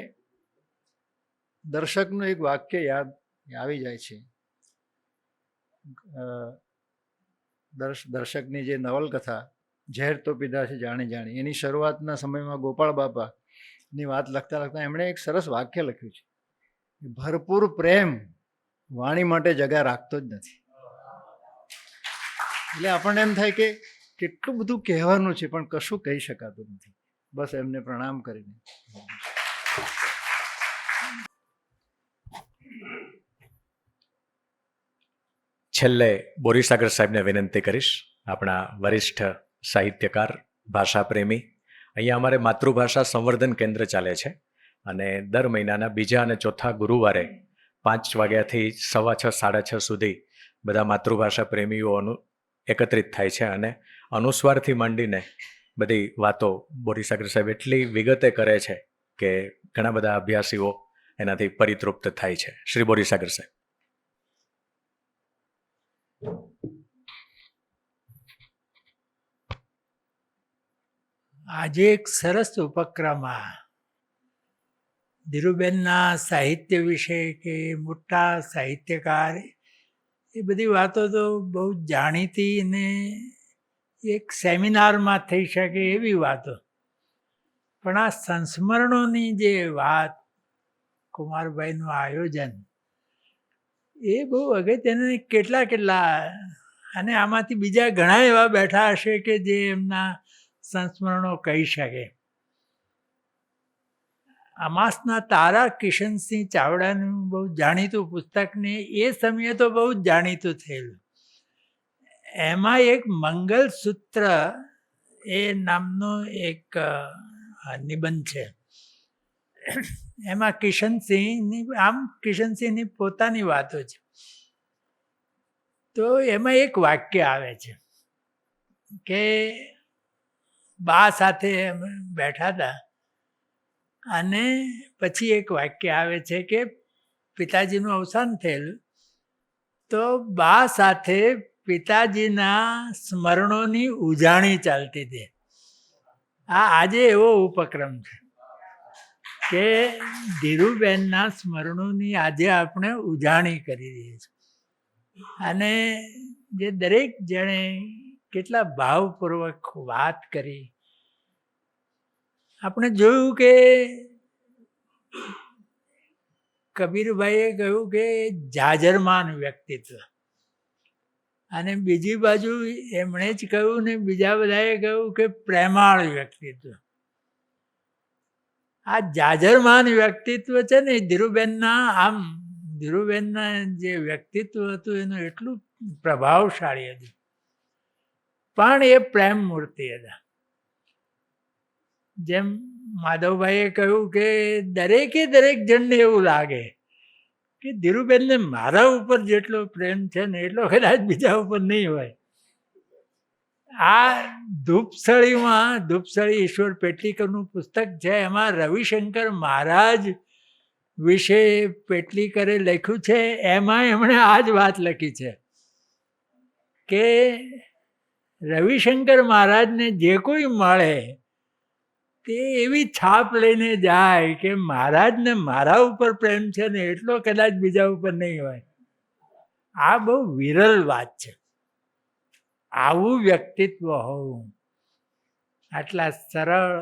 [SPEAKER 8] દર્શકનું એક વાક્ય યાદ આવી જાય છે. દર્શકની જે નવલકથા ઝેર તો પીધા છે જાણી જાણી, એની શરૂઆતના સમયમાં ગોપાળ બાપાની વાત લખતા લખતા એમણે એક સરસ વાક્ય લખ્યું છે, ભરપૂર પ્રેમ વાણી માટે જગા રાખતો જ નથી. એટલે આપણને એમ થાય કે કેટલું બધું કહેવાનું છે પણ કશું કહી શકાતું નથી. બસ એમને પ્રણામ કરીને
[SPEAKER 1] છેલ્લે બોરીસાગર સાહેબને વિનંતી કરીશ, આપણા વરિષ્ઠ સાહિત્યકાર, ભાષાપ્રેમી. અહીંયા અમારે માતૃભાષા સંવર્ધન કેન્દ્ર ચાલે છે અને દર મહિનાના બીજા અને ચોથા ગુરુવારે 5 વાગ્યાથી 6:15, 6:30 સુધી બધા માતૃભાષા પ્રેમીઓનું એકત્રિત થાય છે અને અનુસ્વારથી માંડીને બધી વાતો બોરીસાગર સાહેબ એટલી વિગતે કરે છે કે ઘણા બધા અભ્યાસીઓ એનાથી પરિતૃપ્ત થાય છે. શ્રી બોરીસાગર સાહેબ.
[SPEAKER 9] આજે એક સરસ ઉપક્રમ આ ધીરુબેનના સાહિત્ય વિશે કે મોટા સાહિત્યકાર, એ બધી વાતો તો બહુ જાણીતી ને એક સેમિનારમાં થઈ શકે એવી વાતો, પણ આ સંસ્મરણોની જે વાત, કુમારભાઈનું આયોજન, એ બહુ અગત્યનું. કેટલા અને આમાંથી બીજા ઘણા એવા બેઠા હશે કે જે એમના સંસ્મરણો કહી શકે. અમાસના તારા કિશનસિંહ ચાવડાનું બહુ જાણીતું પુસ્તક ને એ સમયે તો બહુ જ જાણીતું થયેલું. એમાં એક મંગલસૂત્ર એ નામનો એક નિબંધ છે. એમાં કિશનસિંહની પોતાની વાતો છે. તો એમાં એક વાક્ય આવે છે કે બા સાથે અમે બેઠા હતા અને પછી એક વાક્ય આવે છે કે પિતાજીનું અવસાન થયેલું, તો બા સાથે પિતાજીના સ્મરણોની ઉજાણી ચાલતી હતી. આજે એવો ઉપક્રમ છે કે ધીરુબેનના સ્મરણોની આજે આપણે ઉજાણી કરી રહી છીએ અને જે દરેક જણે કેટલા ભાવપૂર્વક વાત કરી. આપણે જોયું કે કબીરભાઈએ કહ્યું કે જાજરમાન વ્યક્તિત્વ, અને બીજી બાજુ એમણે જ કહ્યું ને બીજા બધાએ કહ્યું કે પ્રેમાળ વ્યક્તિત્વ. આ જાજરમાન વ્યક્તિત્વ છે ને ધીરુબેનના જે વ્યક્તિત્વ હતું એનું એટલું પ્રભાવશાળી હતું, પણ એ પ્રેમ મૂર્તિ હતા. જેમ માધવભાઈએ કહ્યું કે દરેક જણને એવું લાગે કે ધીરુબેનને મારા ઉપર જેટલો પ્રેમ છે ને એટલો કદાચ બીજા ઉપર નહીં હોય. આ ધૂપસળી ઈશ્વર પેટલીકરનું પુસ્તક છે, એમાં રવિશંકર મહારાજ વિશે પેટલીકરે લખ્યું છે. એમાં એમણે આ જ વાત લખી છે કે રવિશંકર મહારાજને જે કોઈ મળે તે એવી છાપ લઈને જાય કે મહારાજને મારા ઉપર પ્રેમ છે ને એટલો કદાચ બીજા ઉપર નહીં હોય. આ બહુ વિરલ વાત છે. આવું વ્યક્તિત્વ હોવું, આટલા સરળ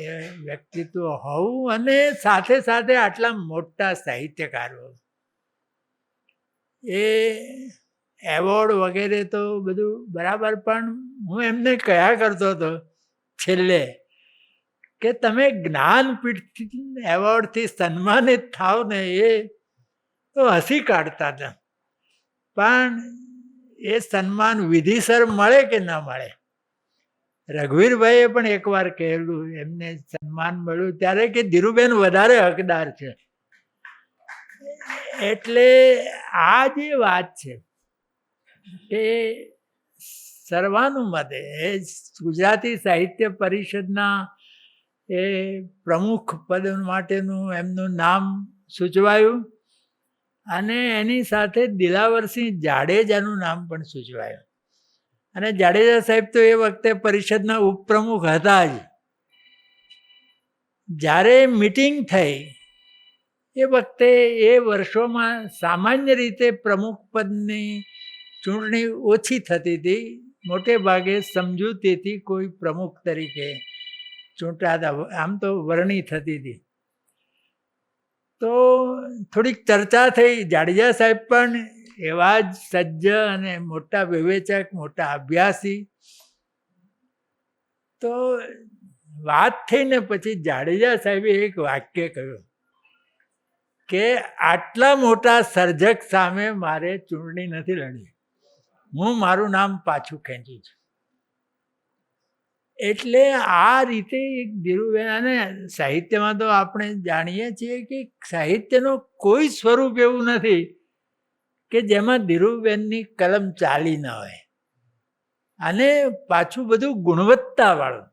[SPEAKER 9] એ વ્યક્તિત્વ હોવું અને સાથે સાથે આટલા મોટા સાહિત્યકારો, એ એવોર્ડ વગેરે તો બધું બરાબર, પણ હું એમને કહ્યા કરતો હતો છેલ્લે કે તમે જ્ઞાનપીઠ એવોર્ડથી સન્માનિત થાવ ને એ તો હસી કાઢતા હતા, પણ એ સન્માન વિધિસર મળે કે ન મળે. રઘુવીરભાઈએ પણ એકવાર કહેલું, એમને સન્માન મળ્યું ત્યારે કે ધીરુબેન વધારે હકદાર છે. એટલે આ જે વાત છે કે સર્વાનુમતે એ ગુજરાતી સાહિત્ય પરિષદના એ પ્રમુખ પદ માટેનું એમનું નામ સૂચવાયું અને એની સાથે દિલાવરસિંહ જાડેજાનું નામ પણ સૂચવાયું. અને જાડેજા સાહેબ તો એ વખતે પરિષદના ઉપપ્રમુખ હતા જ. જ્યારે મિટિંગ થઈ એ વખતે એ વર્ષોમાં સામાન્ય રીતે પ્રમુખ પદની ચૂંટણી ઓછી થતી હતી, મોટે ભાગે સમજૂતીથી કોઈ પ્રમુખ તરીકે ચૂંટાતા, આમ તો વરણી થતી હતી. તો થોડીક ચર્ચા થઈ. જાડેજા સાહેબ પણ એવા જ સજ્જ અને મોટા વિવેચક, મોટા અભ્યાસી. તો વાત થઈને પછી જાડેજા સાહેબે એક વાક્ય કહ્યું કે આટલા મોટા સર્જક સામે મારે ચૂંટણી નથી લડવી, હું મારું નામ પાછું ખેંચું છું. એટલે આ રીતે એક ધીરુબેન, અને સાહિત્યમાં તો આપણે જાણીએ છીએ કે સાહિત્યનો કોઈ સ્વરૂપ એવું નથી કે જેમાં ધીરુબેનની કલમ ચાલી ન હોય, અને પાછું બધું ગુણવત્તાવાળું.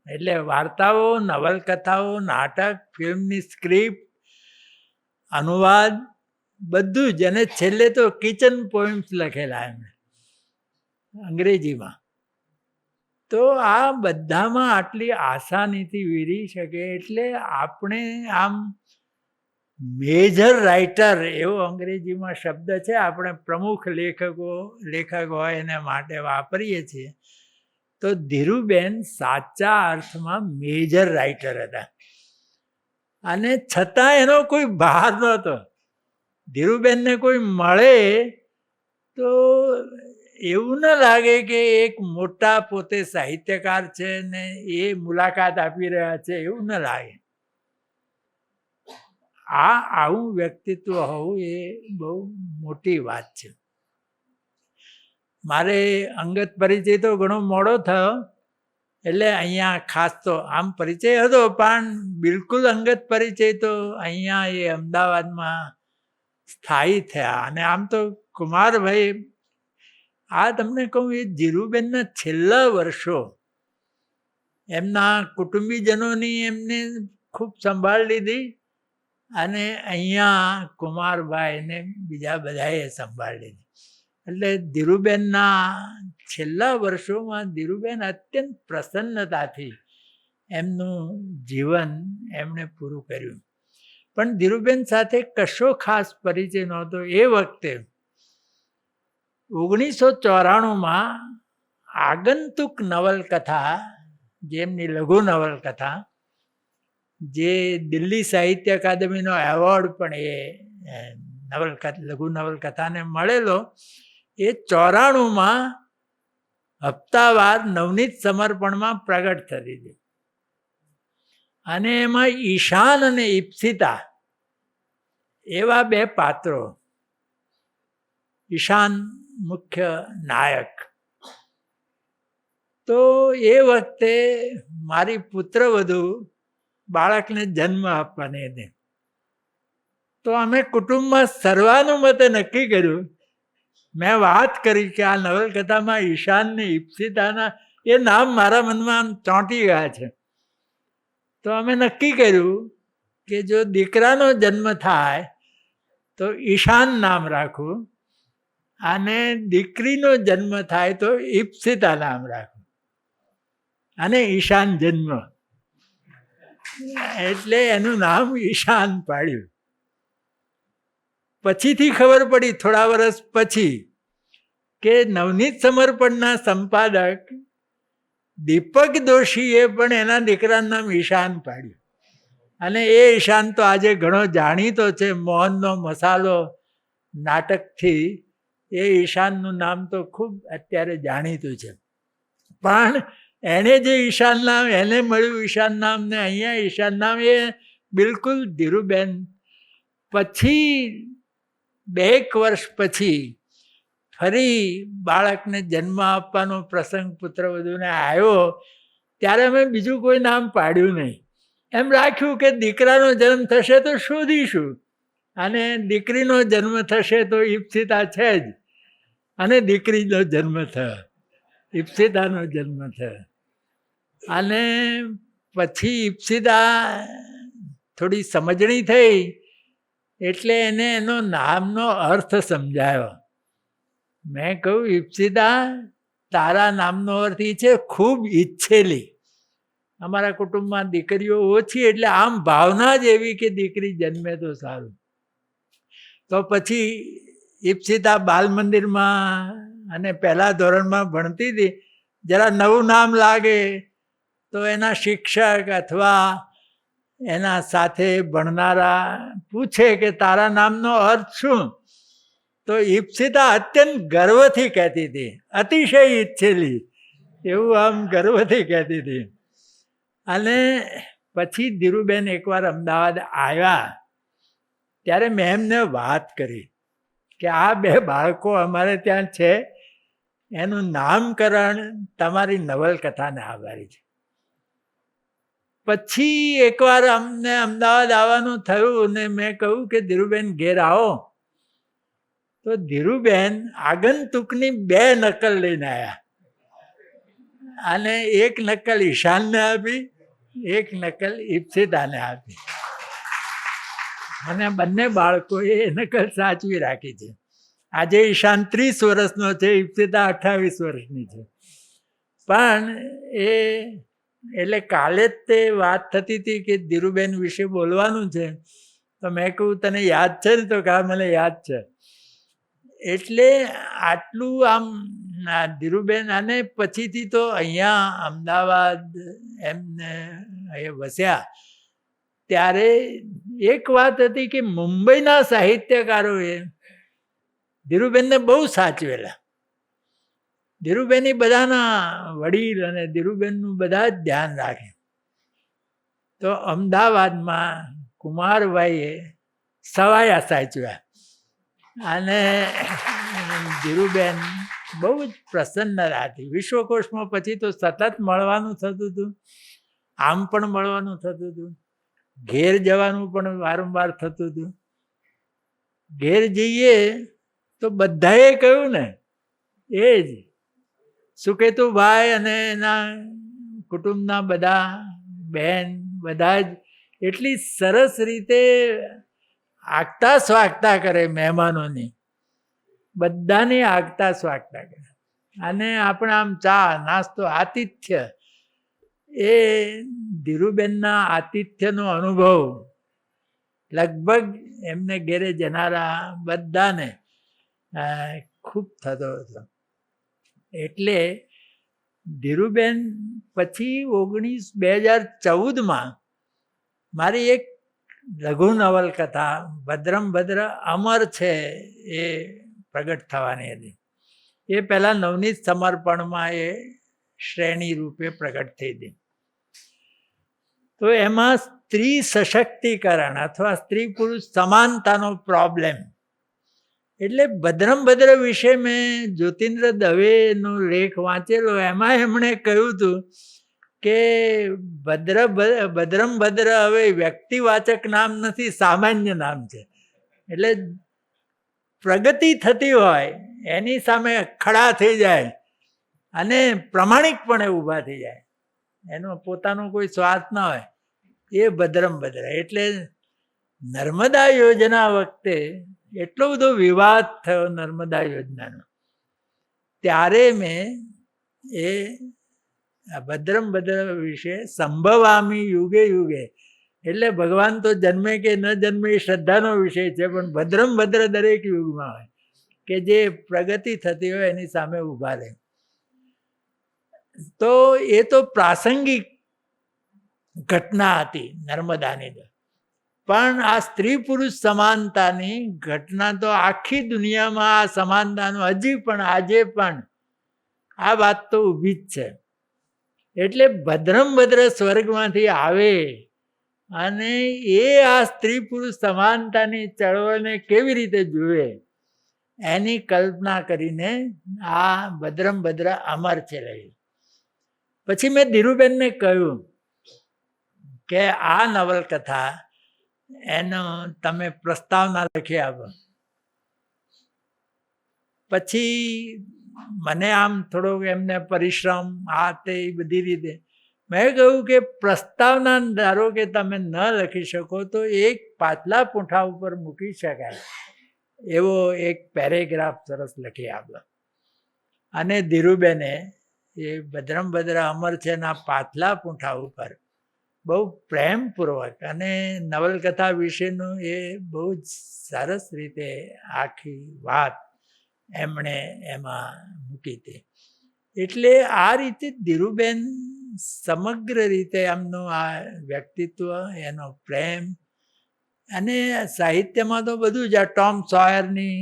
[SPEAKER 9] એટલે વાર્તાઓ, નવલકથાઓ, નાટક, ફિલ્મની સ્ક્રિપ્ટ, અનુવાદ, બધું જ. અને છેલ્લે તો કિચન પોઈમ્સ લખેલા એમણે અંગ્રેજીમાં. તો આ બધામાં આટલી આસાનીથી વિરી શકે. એટલે આપણે આમ મેજર રાઇટર એવો અંગ્રેજીમાં શબ્દ છે, આપણે પ્રમુખ લેખક હોય એને માટે વાપરીએ છીએ. તો ધીરુબેન સાચા અર્થમાં મેજર રાઇટર હતા, અને છતાં એનો કોઈ બહાર નહોતો. ધીરુબેનને કોઈ મળે તો એવું ન લાગે કે એક મોટા પોતે સાહિત્યકાર છે ને એ મુલાકાત આપી રહ્યા છે, એવું ન લાગે. આવું વ્યક્તિત્વ હોવું એ બહુ મોટી વાત છે. મારે અંગત પરિચય તો ઘણો મોડો થયો, એટલે અહીંયા ખાસ તો આમ પરિચય હતો, પણ બિલકુલ અંગત પરિચય તો અહીંયા એ અમદાવાદમાં સ્થાયી થયા. અને આમ તો કુમારભાઈ, આ તમને કહું, એ ધીરુબેનના છેલ્લા વર્ષો એમના કુટુંબીજનોની એમને ખૂબ સંભાળ લીધી, અને અહીંયા કુમારભાઈને બીજા બધાએ સંભાળ લીધી. એટલે ધીરુબેનના છેલ્લા વર્ષોમાં ધીરુબેન અત્યંત પ્રસન્નતાથી એમનું જીવન એમણે પૂરું કર્યું. પણ ધીરુબેન સાથે કશો ખાસ પરિચય નહોતો. એ વખતે 1994માં આગંતુક નવલકથા, જેમની લઘુ નવલકથા, જે દિલ્હી સાહિત્ય અકાદમીનો એવોર્ડ પણ એ લઘુ નવલકથાને મળેલો, એ 94માં હપ્તાવાર નવનીત સમર્પણમાં પ્રગટ થતી હતી. અને એમાં ઈશાન અને ઈપ્સિતા એવા બે પાત્રો, ઈશાન મુખ્ય નાયક. તો એ વખતે મારી પુત્રવધુ બાળકને જન્મ આપવાની હતી. તો અમે કુટુંબમાં સર્વાનુમતે નક્કી કર્યું, મેં વાત કરી કે આ નવલકથામાં ઈશાન ને ઈપ્સિતાના એ નામ મારા મનમાં આમ ચોંટી ગયા છે. તો અમે નક્કી કર્યું કે જો દીકરાનો જન્મ થાય તો ઈશાન નામ રાખવું, અને દીકરીનો જન્મ થાય તો ઈપ્સિતા નામ રાખવું, અને ઈશાન જન્મ એટલે એનું નામ ઈશાન પાડ્યું. પછીથી ખબર પડી, થોડા વર્ષ પછી, કે નવનીત સમર્પણના સંપાદક દીપક દોશીએ પણ એના દીકરાનું નામ ઈશાન પાડ્યું. અને એ ઈશાન તો આજે ઘણો જાણીતો છે. મોહનનો મસાલો નાટકથી એ ઈશાનનું નામ તો ખૂબ અત્યારે જાણીતું છે. પણ એણે જે ઈશાન નામ એને મળ્યું, ઈશાન નામ, ને અહીંયા ઈશાન નામ, એ બિલકુલ ધીરુબેન પછી 2 વર્ષ પછી ફરી બાળકને જન્મ આપવાનો પ્રસંગ પુત્રવધૂને આવ્યો, ત્યારે અમે બીજું કોઈ નામ પાડ્યું નહીં. એમ રાખ્યું કે દીકરાનો જન્મ થશે તો શોધીશું, અને દીકરીનો જન્મ થશે તો ઈપ્સિતા છે જ, અને દીકરીનો જન્મ થયો, ઈપ્સિતાનો જન્મ થયો. અને પછી ઈપ્સિતા થોડી સમજણી થઈ, એટલે એને એનો નામનો અર્થ સમજાયો. મેં કહ્યું, ઈપ્સિતા, તારા નામનો અર્થ એ છે ખૂબ ઈચ્છેલી. અમારા કુટુંબમાં દીકરીઓ ઓછી, એટલે આમ ભાવના જ એવી કે દીકરી જન્મે તો સારું. તો પછી ઈપ્સિતા બાલ મંદિરમાં અને પહેલા ધોરણમાં ભણતી હતી. જરા નવું નામ લાગે તો એના શિક્ષક અથવા એના સાથે ભણનારા પૂછે કે તારા નામનો અર્થ શું? તો ઈપ્સિતા અત્યંત ગર્વથી કહેતી હતી, અતિશય ઈચ્છેલી એવું આમ ગર્વથી કહેતી હતી. અને પછી ધીરુબેન એકવાર અમદાવાદ આવ્યા ત્યારે મેં એમને વાત કરી કે આ બે બાળકો અમારે ત્યાં છે, એનું નામકરણ તમારી નવલકથાને આભારી છે. પછી એકવાર અમને અમદાવાદ આવવાનું થયું ને મેં કહ્યું કે ધીરુબેન ઘેર આવો. તો ધીરુબેન આગંતુકની 2 નકલ લઈને આવ્યા અને એક નકલ ઈશાનને આપી, એક નકલ ઈપ્સિતાને આપી. અને બંને બાળકોએ એ નકલ સાચવી રાખી છે. આજે ઈશાન 30 વર્ષનો છે, ઈપ્સિતા 28 વર્ષની છે. પણ એટલે કાલે જ તે વાત થતી હતી કે ધીરુબેન વિશે બોલવાનું છે. તો મેં કહ્યું તને યાદ છે ને? તો કહા મને યાદ છે. એટલે આટલું આમ ધીરુબેન. અને પછીથી તો અહીંયા અમદાવાદ એમને અહીંયા વસ્યા ત્યારે એક વાત હતી કે મુંબઈના સાહિત્યકારોએ ધીરુબેનને બહુ સાચવેલા. ધીરુબેન બધાના વડીલ અને ધીરુબેનનું બધા જ ધ્યાન રાખે. તો અમદાવાદમાં કુમારભાઈએ સવાયા સાચવ્યા અને ધીરુબેન બહુ જ પ્રસન્ન હતી. વિશ્વકોશમાં પછી તો સતત મળવાનું થતું હતું, આમ પણ મળવાનું થતું હતું, ઘેર જવાનું પણ વારંવાર થતું હતું. ઘેર જઈએ તો બધાએ કહ્યું ને એ જ સુકેતુભાઈ અને એના કુટુંબના બધા બહેન બધા જ એટલી સરસ રીતે આગતા સ્વાગતા કરે મહેમાનોની, બધાની આગતા સ્વાગતા કરે. અને આપણે આમ ચા નાસ્તો આતિથ્ય, એ ધીરુબેનના આતિથ્યનો અનુભવ લગભગ એમને ઘેરે જનારા બધાને ખૂબ થતો હતો. એટલે ધીરુબેન પછી 2014માં મારી એક લઘુ નવલકથા ભદ્રમ ભદ્ર અમર છે એ પ્રગટ થવાની હતી. એ પહેલાં નવનીત સમર્પણમાં એ શ્રેણી રૂપે પ્રગટ થઈ હતી. તો એમાં સ્ત્રી સશક્તિકરણ અથવા સ્ત્રી પુરુષ સમાનતાનો પ્રોબ્લેમ. એટલે ભદ્રમ ભદ્ર વિશે મેં જ્યોતિન્દ્ર દવેનો લેખ વાંચેલો. એમાં એમણે કહ્યું હતું કે ભદ્રમ ભદ્ર હવે વ્યક્તિવાચક નામ નથી, સામાન્ય નામ છે. એટલે પ્રગતિ થતી હોય એની સામે ખડા થઈ જાય અને પ્રમાણિકપણે ઊભા થઈ જાય, એનો પોતાનો કોઈ સ્વાર્થ ના હોય, એ ભદ્રમ ભદ્ર. એટલે નર્મદા યોજના વખતે એટલો બધો વિવાદ થયો નર્મદા યોજનાનો, ત્યારે મેં એ ભદ્રમ ભદ્ર વિશે સંભવામી યુગે યુગે, એટલે ભગવાન તો જન્મે કે ન જન્મે એ શ્રદ્ધાનો વિષય છે, પણ ભદ્રમ ભદ્ર દરેક યુગમાં હોય કે જે પ્રગતિ થતી હોય એની સામે ઊભા રહે. તો એ તો પ્રાસંગિક ઘટના હતી નર્મદાની. પણ આ સ્ત્રી પુરુષ સમાનતાની ઘટના તો આખી દુનિયામાં આ સમાનતાનું હજી પણ આજે પણ આ વાત તો ઊભી જ છે. એટલે ભદ્રમ ભદ્ર સ્વર્ગમાંથી આવે અને એ આ સ્ત્રી પુરુષ સમાનતાની ચળવળને કેવી રીતે જુએ એની કલ્પના કરીને આ ભદ્રમ ભદ્ર અમર છે રહ્યું. પછી મેં ધીરુબેનને કહ્યું કે આ નવલકથા એનો તમે પ્રસ્તાવના લખી આપો. પછી મને આમ થોડોક એમને પરિશ્રમ આ તે બધી રીતે મેં કહ્યું કે પ્રસ્તાવના ધારો કે તમે ન લખી શકો તો એક પાછલા પૂંઠા ઉપર મૂકી શકાય એવો એક પેરેગ્રાફ સરસ લખી આપો. અને ધીરુબેને એ ભદ્રમ ભદ્ર અમર છે ના પાછલા પૂંઠા ઉપર બહુ પ્રેમપૂર્વક અને નવલકથા વિશેનું એ બહુ જ સરસ રીતે આખી વાત એમણે એમાં મૂકી હતી. એટલે આ રીતે ધીરુબેન સમગ્ર રીતે એમનું આ વ્યક્તિત્વ, એનો પ્રેમ, અને સાહિત્યમાં તો બધું જ આ ટોમ સોયરની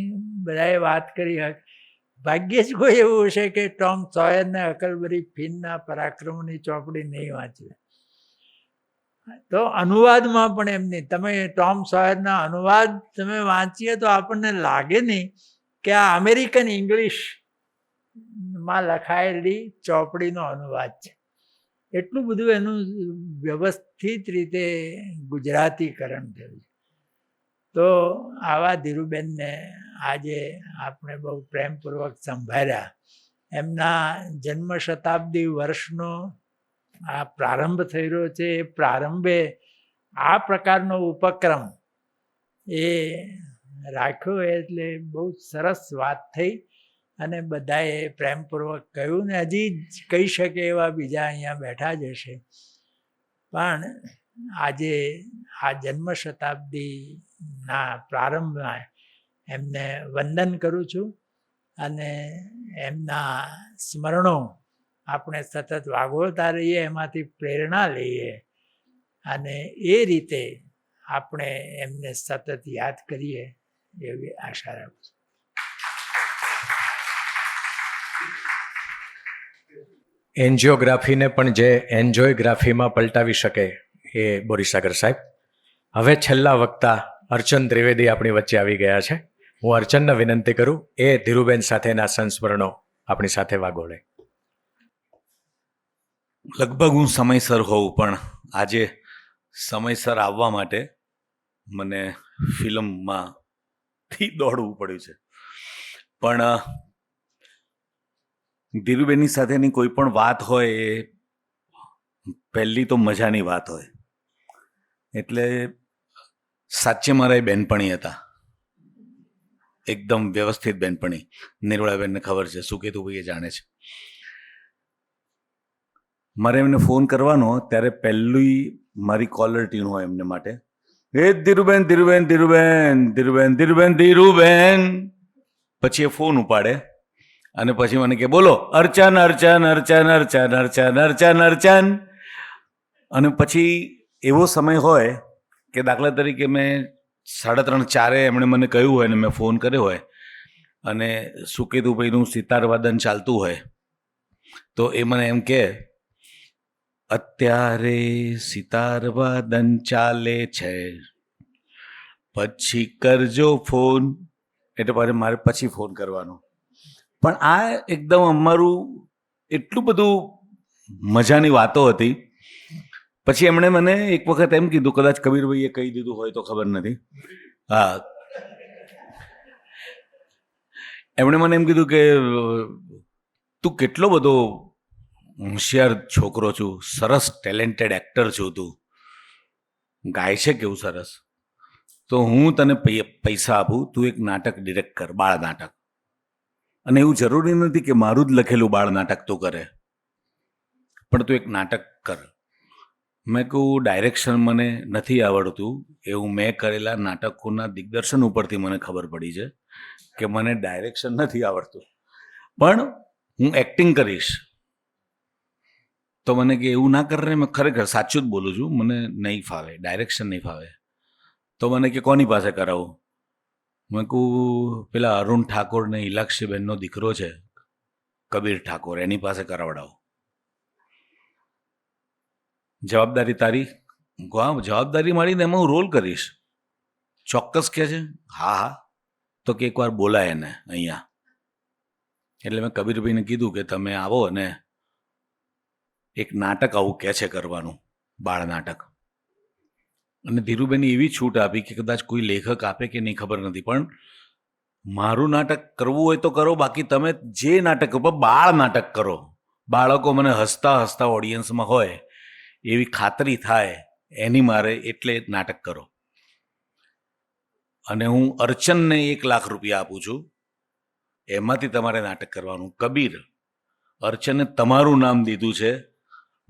[SPEAKER 9] બધાએ વાત કરી. ભાગ્યે જ કોઈ એવું હશે કે ટોમ સોયરને અકલબરી ફિનના પરાક્રમોની ચોપડી નહીં વાંચી. તો અનુવાદમાં પણ એમની, તમે ટોમ સોયરના અનુવાદ તમે વાંચીએ તો આપણને લાગે નહીં કે આ અમેરિકન ઇંગ્લિશમાં લખાયેલી ચોપડીનો અનુવાદ છે. એટલું બધું એનું વ્યવસ્થિત રીતે ગુજરાતીકરણ થયું છે. તો આવા ધીરુબેનને આજે આપણે બહુ પ્રેમપૂર્વક સંભાળ્યા. એમના જન્મ શતાબ્દી વર્ષનો આ પ્રારંભ થઈ રહ્યો છે. એ પ્રારંભે આ પ્રકારનો ઉપક્રમ એ રાખ્યો એટલે બહુ સરસ વાત થઈ અને બધાએ પ્રેમપૂર્વક કહ્યું ને હજી કહી શકે એવા બીજા અહીંયા બેઠા જ હશે. પણ આજે આ જન્મ શતાબ્દીના પ્રારંભમાં એમને વંદન કરું છું અને એમના સ્મરણો આપણે સતત વાગોળતા રહીએ, એમાંથી પ્રેરણા લઈએ અને એ રીતે આપણે એમને સતત યાદ કરીએ એવી આશા રાખું છું.
[SPEAKER 1] એન્જિયોગ્રાફીને પણ જે એન્જોયગ્રાફીમાં પલટાવી શકે એ બોરીસાગર સાહેબ. હવે છેલ્લા વક્તા અર્ચન ત્રિવેદી આપણી વચ્ચે આવી ગયા છે. હું અર્ચનને વિનંતી કરું એ ધીરુબેન સાથેના સંસ્મરણો આપણી સાથે વાગોળે.
[SPEAKER 10] લગભગ હું સમયસર હોઉં, પણ આજે સમયસર આવવા માટે મને ફિલ્મમાંથી દોડવું પડ્યું છે. પણ ધીરુબેનની સાથેની કોઈ પણ વાત હોય એ પહેલી તો મજાની વાત હોય. એટલે સાચે મારા એ બેનપણી હતા, એકદમ વ્યવસ્થિત બેનપણી. નિર્મળાબેનને ખબર છે, સુકેતુભાઈ એ જાણે છે. મારે એમને ફોન કરવાનો ત્યારે પહેલી મારી કોલર ટ્યુન હોય એમને માટે, એ ધીરુબેન ધીરુબેન ધીરુબેન ધીરુબેન ધીરુબેન ધીરુબેન. પછી એ ફોન ઉપાડે અને પછી મને કે બોલો અર્ચન અર્ચન અર્ચન અર્ચન અર્ચન અર્ચન અર્ચન. અને પછી એવો સમય હોય કે દાખલા તરીકે મેં 3:30-4 એમણે મને કહ્યું હોય ને મેં ફોન કર્યો હોય અને સુકેતુભાઈનું સિતાર વાદન ચાલતું હોય તો એ મને એમ કે અત્યારે સિતાર વાદન ચાલે છે, પછી કરજો ફોન. એટલે મારે પછી ફોન કરવાનો. પણ આ એકદમ અમારું એટલું બધું મજાની વાતો હતી. પછી એમણે મને એક વખત એમ કીધું, કદાચ કબીરભાઈએ કહી દીધું હોય તો ખબર નથી, હા, એમણે મને એમ કીધું કે તું કેટલો બધો હોશિયાર છોકરો છું, સરસ ટેલેન્ટેડ એક્ટર છું, તું ગાય છે કેવું સરસ, તો હું તને પૈસા આપું, તું એક નાટક ડિરેક્ટ કર, બાળ નાટક. અને એવું જરૂરી નથી કે મારું જ લખેલું બાળ નાટક તું કરે, પણ તું એક નાટક કર. મેં કહું ડાયરેક્શન મને નથી આવડતું, એવું મેં કરેલા નાટકોના દિગ્દર્શન ઉપરથી મને ખબર પડી છે કે મને ડાયરેક્શન નથી આવડતું, પણ હું એક્ટિંગ કરીશ. તો મને કે એવું ના કર રે, મેં ખરેખર સાચું જ બોલું છું, મને નહીં ફાવે, ડાયરેક્શન નહીં ફાવે. તો મને કે કોની પાસે કરાવું? મેં કહું પેલા અરુણ ઠાકોર ને ઇલાક્ષીબેનનો દીકરો છે કબીર ઠાકોર, એની પાસે કરાવડાવો. જવાબદારી તારી? હા, જવાબદારી મારીને એમાં હું રોલ કરીશ. ચોક્કસ કે છે? હા હા. તો કે એકવાર બોલાય એને અહીંયા. એટલે મેં કબીરભાઈને કીધું કે તમે આવો અને એક નાટક આવું કહે છે કરવાનું, બાળ નાટક. અને ધીરુબેને એવી છૂટ આપી કે કદાચ કોઈ લેખક આપે કે નહીં ખબર નથી, પણ મારું નાટક કરવું હોય તો કરો, બાકી તમે જે નાટક ઉપર બાળ નાટક કરો, બાળકો મને હસતા હસતા ઓડિયન્સમાં હોય એવી ખાતરી થાય એની મારે એટલે નાટક કરો. અને હું અર્ચનને 1 લાખ રૂપિયા આપું છું, એમાંથી તમારે નાટક કરવાનું. કબીર, અર્ચને તમારું નામ દીધું છે,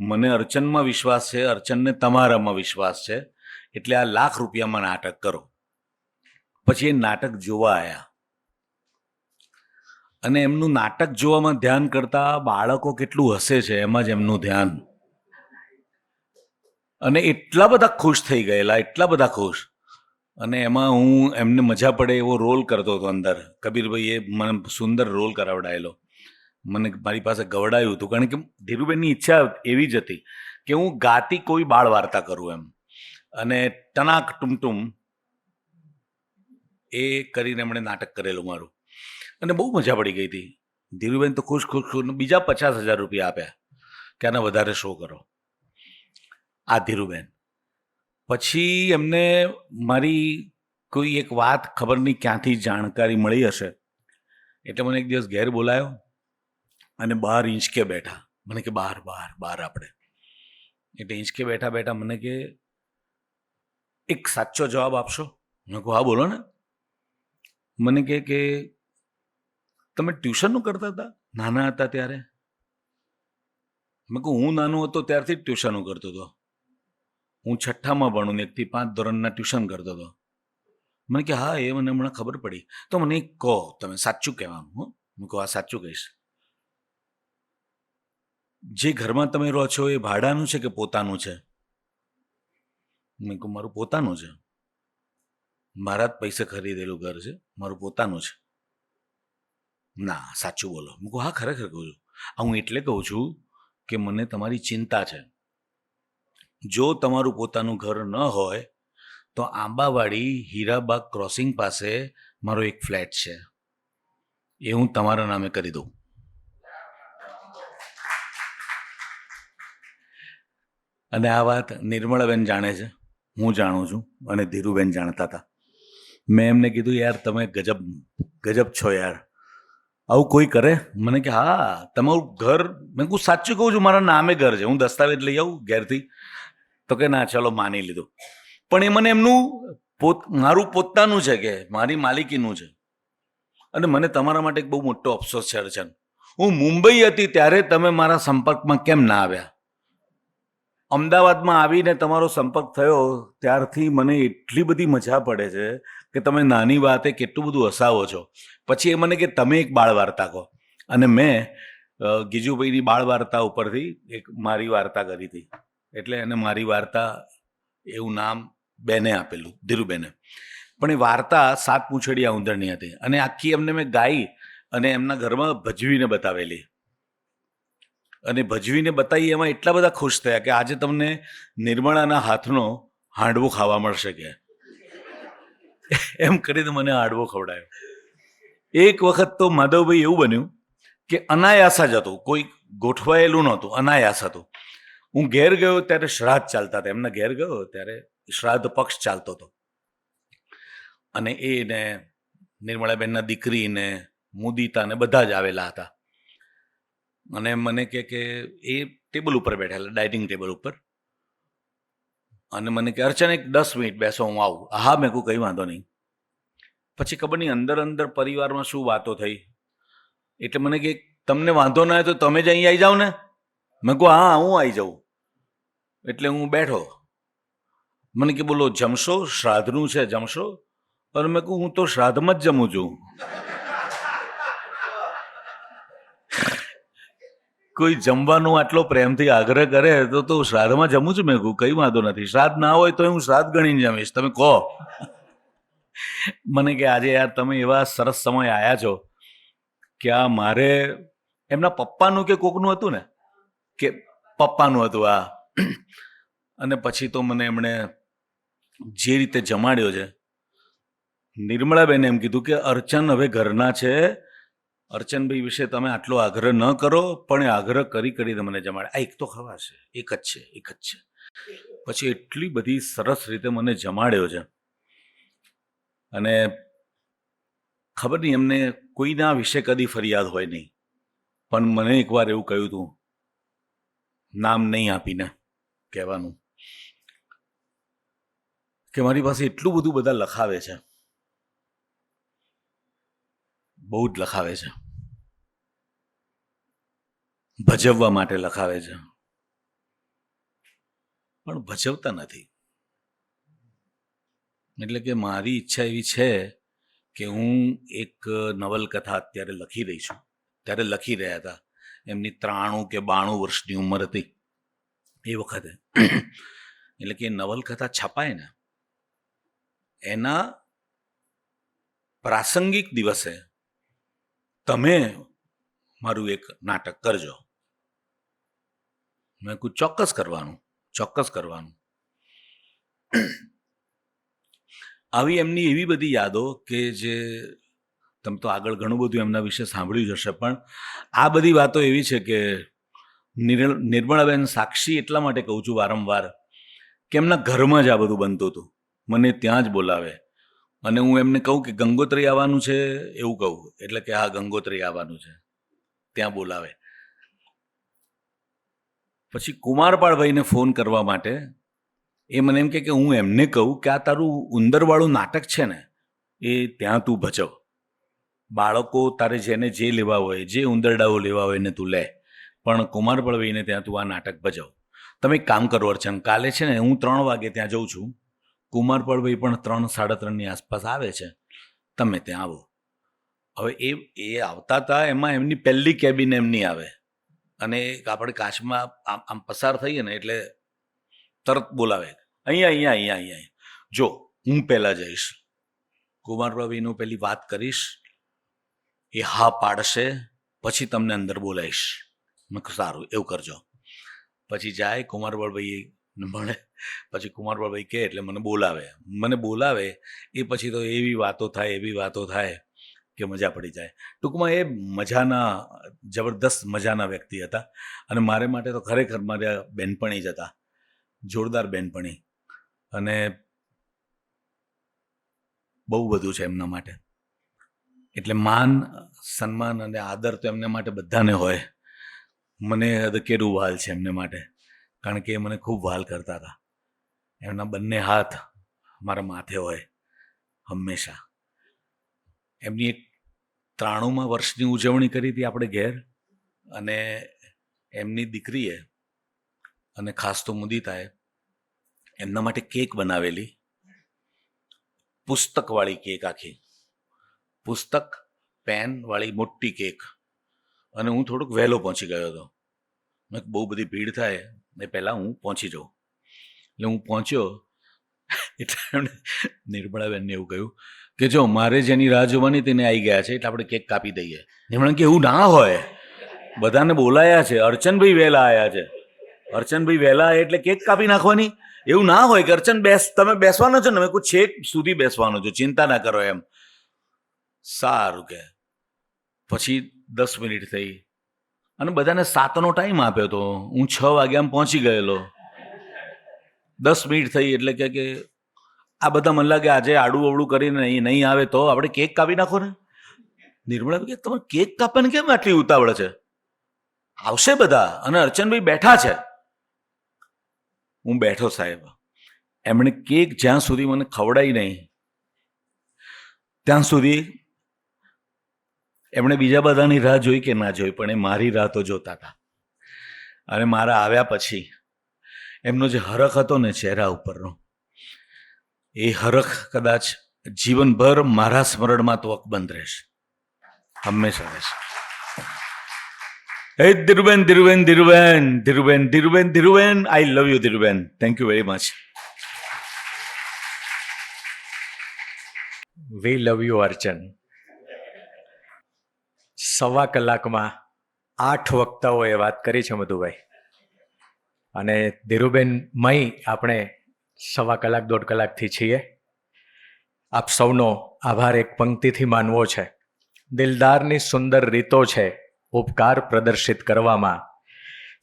[SPEAKER 10] મને અર્ચનમાં વિશ્વાસ છે, અર્ચનને તમારામાં વિશ્વાસ છે, એટલે આ ₹1,00,000 નાટક કરો. પછી એ નાટક જોવા આવ્યા અને એમનું નાટક જોવામાં ધ્યાન કરતા બાળકો કેટલું હસે છે એમાં જ એમનું ધ્યાન, અને એટલા બધા ખુશ થઈ ગયેલા, એટલા બધા ખુશ. અને એમાં હું એમને મજા પડે એવો રોલ કરતો હતો અંદર. કબીરભાઈએ મને સુંદર રોલ કરાવડાયેલો, મને મારી પાસે ગવડાયું હતું, કારણ કે ધીરુબેનની ઈચ્છા એવી જ હતી કે હું ગાતી કોઈ બાળ વાર્તા કરું એમ. અને ટનાક ટુમટુમ એ કરીને એમણે નાટક કરેલું મારું, અને બહુ મજા પડી ગઈ હતી. ધીરુબેન તો ખુશ ખુશ ખુશ, બીજા ₹50,000 આપ્યા કે આના વધારે શો કરો. આ ધીરુબેન. પછી એમને મારી કોઈ એક વાત ખબર નહીં ક્યાંથી જાણકારી મળી હશે, એટલે મને એક દિવસ ઘેર બોલાયો અને બહાર હિંચકે બેઠા. મને કે બહાર બહાર બહાર આપણે. એટલે હિંચકે બેઠા બેઠા મને કે એક સાચો જવાબ આપશો? મેં કહું હા બોલો ને. મને કે તમે ટ્યુશનનું કરતા હતા નાના હતા ત્યારે? મેં કહું હું નાનો હતો ત્યારથી જ ટ્યુશનો કરતો હતો. હું 6ઠ્ઠામાં ભણું ને 1 થી 5 ધોરણના ટ્યુશન કરતો હતો. મને કે હા, એ મને હમણાં ખબર પડી. તો મને કહો, તમે સાચું કહેવાનું. હો, મેં કહું હા સાચું કહીશ. જે ઘરમાં તમે રહો છો એ ભાડાનું છે કે પોતાનું છે? મેં કહું મારું પોતાનું છે. મારા જ પૈસે ખરીદેલું ઘર છે, મારું પોતાનું છે. ના, સાચું બોલો. મેં કહું હા ખરેખર કહું છું. હું એટલે કહું છું કે મને તમારી ચિંતા છે. જો તમારું પોતાનું ઘર ન હોય તો આંબાવાડી હીરાબાગ ક્રોસિંગ પાસે મારો એક ફ્લેટ છે, એ હું તમારા નામે કરી દઉં. અને આ વાત નિર્મળાબેન જાણે છે, હું જાણું છું, અને ધીરુબેન જાણતા હતા. મેં એમને કીધું યાર તમે ગજબ ગજબ છો યાર, આવું કોઈ કરે? મને કે હા તમારું ઘર. મેં કહું સાચું કહું છું, મારા નામે ઘર છે, હું દસ્તાવેજ લઈ આવું ઘેરથી. તો કે ના ચલો માની લીધું. પણ એ મને એમનું મારું પોતાનું છે, કે મારી માલિકીનું છે. અને મને તમારા માટે એક બહુ મોટો અફસોસ છે અર્ચન, હું મુંબઈ હતી ત્યારે તમે મારા સંપર્કમાં કેમ ના આવ્યા? અમદાવાદમાં આવીને તમારો સંપર્ક થયો ત્યારથી મને એટલી બધી મજા પડે છે કે તમે નાની વાતે કેટલું બધું હસાવો છો. પછી એ મને કે તમે એક બાળ વાર્તા કહો, અને મેં ગીજુભાઈની બાળ વાર્તા ઉપરથી એક મારી વાર્તા કરી હતી. એટલે એને મારી વાર્તા એવું નામ બેને આપેલું, ધીરુબેને. પણ એ વાર્તા 7 પૂંછડીયા ઉંદરની હતી, અને આખી એમને મેં ગાઈ અને એમના ઘરમાં ભજવીને બતાવેલી. અને ભજવીને બતાવી એમાં એટલા બધા ખુશ થયા કે આજે તમને નિર્મળાના હાથનો હાંડવો ખાવા મળશે કે એમ કરીને મને હાંડવો ખવડાયો. એક વખત તો માધવભાઈ એવું બન્યું કે અનાયાસ જ હતું, કોઈ ગોઠવાયેલું નહોતું, અનાયાસ હતું. હું ઘેર ગયો ત્યારે શ્રાદ્ધ ચાલતા હતા, એમના ઘેર ગયો ત્યારે શ્રાદ્ધ પક્ષ ચાલતો હતો. અને એને નિર્મળાબેનના દીકરીને મુદિતાને બધા જ આવેલા હતા. અને મને કે એ ટેબલ ઉપર બેઠેલા, ડાઇનિંગ ટેબલ ઉપર. અને મને કે અર્ચન એક 10 મિનિટ બેસો, હું આવું. હા મેં કહું કંઈ વાંધો નહીં. પછી ખબર નહીં અંદર અંદર પરિવારમાં શું વાતો થઈ, એટલે મને કે તમને વાંધો ના હોય તો તમે જ અહીં આવી જાઓ ને. મેં કહું હા હું આવી જાઉં. એટલે હું બેઠો. મને કે બોલો જમશો? શ્રાદ્ધનું છે, જમશો? અને મેં કહું હું તો શ્રાદ્ધમાં જ જમું છું. કોઈ જમવાનું આટલો પ્રેમથી આગ્રહ કરે તો શ્રાદ્ધમાં જમું છું. મેં કહું કંઈ વાંધો નથી, શ્રાદ્ધ ના હોય તો હું શ્રાદ્ધ ગણીને જમીશ, તમે કહો. મને કે આજે યાર તમે એવા સરસ સમય આવ્યા છો કે આ મારે એમના પપ્પાનું કે કોકનું હતું ને, કે પપ્પાનું હતું આ. અને પછી તો મને એમણે જે રીતે જમાડ્યો છે, નિર્મળાબેને એમ કીધું કે અર્ચન હવે ઘરના છે, અર્ચનભાઈ વિશે તમે આટલો આગ્રહ ન કરો, પણ એ આગ્રહ કરી કરીને મને જમાડે. આ એક તો ખવાશે, એક જ છે, એક જ છે. પછી એટલી બધી સરસ રીતે મને જમાડ્યો છે. અને ખબર નહીં એમને કોઈના વિશે કદી ફરિયાદ હોય નહીં, પણ મને એકવાર એવું કહ્યું હતું, નામ નહીં આપીને કહેવાનું, કે મારી પાસે એટલું બધું બધા લખાવે છે, બહુ જ લખાવે છે, ભજવવા માટે લખાવે છે, પણ ભજવતા નથી. એટલે કે મારી ઈચ્છા એવી છે કે હું એક નવલકથા અત્યારે લખી રહી છું. ત્યારે લખી રહ્યા હતા, એમની 93 કે 92 વર્ષની ઉંમર હતી એ વખતે. એટલે કે નવલકથા છપાય ને એના પ્રાસંગિક દિવસે તમે મારું એક નાટક કરજો. મેં કહ્યું ચોક્કસ કરવાનું. આવી એમની એવી બધી યાદો કે જે તમે તો આગળ ઘણું બધું એમના વિશે સાંભળ્યું જ હશે, પણ આ બધી વાતો એવી છે કે નિર્મળાબેન સાક્ષી એટલા માટે કહું છું વારંવાર કે એમના ઘરમાં જ આ બધું બનતું હતું. મને ત્યાં જ બોલાવે અને હું એમને કહું કે ગંગોત્રી આવવાનું છે એવું કહું, એટલે કે હા ગંગોત્રી આવવાનું છે, ત્યાં બોલાવે. પછી કુમારપાળભાઈને ફોન કરવા માટે એ મને એમ કે હું એમને કહું કે આ તારું ઉંદરવાળું નાટક છે ને એ ત્યાં તું ભજવ. બાળકો તારે જેને જે લેવા હોય, જે ઉંદરડાઓ લેવા હોય ને તું લે, પણ કુમારપાળભાઈને ત્યાં તું આ નાટક ભજવ. તમે એક કામ કરો અર્ચન, કાલે છે ને હું 3 વાગે ત્યાં જઉં છું, કુમારપાળભાઈ પણ 3-3:30 આસપાસ આવે છે, તમે ત્યાં આવો. હવે એ આવતા હતા એમાં એમની પહેલી કેબિન એમની આવે અને આપણે કાચમાં આમ પસાર થઈએ ને એટલે તરત બોલાવે, અહીંયા જો હું પહેલાં જઈશ, કુમારપાળભાઈનું પહેલી વાત કરીશ, એ હા પાડશે, પછી તમને અંદર બોલાવીશ. મેં કહ્યું સારું એવું કરજો. પછી જાય કુમારપાળભાઈ મળે, પછી કુમારપાળભાઈ કહે એટલે મને બોલાવે એ પછી તો એવી વાતો થાય કે મજા પડી જાય. ટૂંકમાં એ મજાના જબરદસ્ત મજાના વ્યક્તિ હતા અને મારે માટે તો ખરેખર મારા બહેનપણી જ હતા, જોરદાર બહેનપણી. અને બહુ બધું છે એમના માટે. એટલે માન સન્માન અને આદર તો એમને માટે બધાને હોય. મને અદકેરું વહાલ છે એમને માટે, કારણ કે એ મને ખૂબ વહાલ કરતા હતા. એમના બંને હાથ મારા માથે હોય હંમેશા. એમની એક 93મા વર્ષની ઉજવણી કરી હતી આપણે ઘેર, અને એમની દીકરીએ અને ખાસ તો મુદિતાએ એમના માટે કેક બનાવેલી, પુસ્તકવાળી કેક, આખી પુસ્તક પેનવાળી મોટી કેક. અને હું થોડુંક વહેલો પહોંચી ગયો હતો. મેં બહુ બધી ભીડ થાય એ પહેલાં હું પહોંચી જાઉં. એટલે હું પહોંચ્યો એટલે એમણે નિર્મળાબેનને એવું કહ્યું કે જો મારે જેની રાહ જોવાની તેને આવી ગયા છે એટલે આપણે કેક કાપી દઈએ. નિર્મળા કે એવું ના હોય, બધાને બોલાયા છે, અર્ચનભાઈ વહેલા આવ્યા છે, અર્ચનભાઈ વહેલા આવ્યા એટલે કેક કાપી નાખવાની? એવું ના હોય કે અર્ચન તમે બેસવાનો છો ને? મેં કોઈ છેક સુધી બેસવાનો છો, ચિંતા ના કરો એમ. સારું કે પછી 10 મિનિટ થઈ અને બધાને 7નો ટાઈમ આપ્યો હતો. હું 6 વાગ્યામાં પહોંચી ગયેલો. 10 મિનિટ થઈ એટલે કે આ બધા મને લાગે આજે આડું અવળું કરીને નહીં આવે તો આપણે કેક કાપી નાખો ને. નિર્મળા કે તમે કેક કાપવાની કેમ આટલી ઉતાવળ છે? આવશે બધા. અને અર્ચનભાઈ બેઠા છે. હું બેઠો સાહેબ. એમણે કેક જ્યાં સુધી મને ખવડાવી નહીં ત્યાં સુધી એમણે બીજા બધાની રાહ જોઈ કે ના જોઈ, પણ એ મારી રાહ તો જોતા હતા. અને મારા આવ્યા પછી એમનો જે હરખ હતો ને ચહેરા ઉપરનો, એ હરખ કદાચ જીવનભર મારા સ્મરણમાં તો અકબંધ રહેશે, હંમેશા રહેશે. Hey Dhiruben, Dhiruben, Dhiruben, Dhiruben, Dhiruben, Dhiruben, I love you Dhiruben. Thank you very much.
[SPEAKER 1] We love you Archan. 1.25 કલાકમાં 8 વક્તાઓએ વાત કરી છે મધુભાઈ, અને ધીરુબેન મય આપણે 1.25 કલાક 1.5 કલાકથી છીએ. આપ સૌનો આભાર એક પંક્તિથી માનવો છે. દિલદારની સુંદર રીતો છે ઉપકાર પ્રદર્શિત કરવામાં,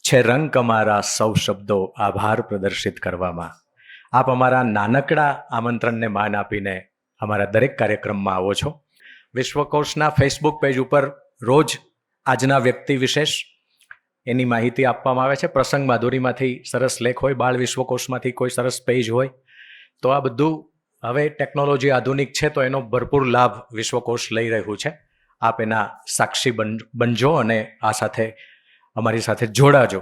[SPEAKER 1] છે રંગ અમારા સૌ શબ્દો આભાર પ્રદર્શિત કરવામાં. આપ અમારા નાનકડા આમંત્રણને માન આપીને અમારા દરેક કાર્યક્રમમાં આવો છો. વિશ્વકોશના ફેસબુક પેજ ઉપર રોજ આજના વ્યક્તિ વિશેષ એની માહિતી આપવામાં આવે છે. પ્રસંગ માધુરીમાંથી સરસ લેખ હોય, બાળ વિશ્વકોશમાંથી કોઈ સરસ પેજ હોય, તો આ બધું હવે ટેકનોલોજી આધુનિક છે તો એનો ભરપૂર લાભ વિશ્વકોશ લઈ રહ્યું છે. આપ એના સાક્ષી બનજો અને આ સાથે અમારી સાથે જોડાજો.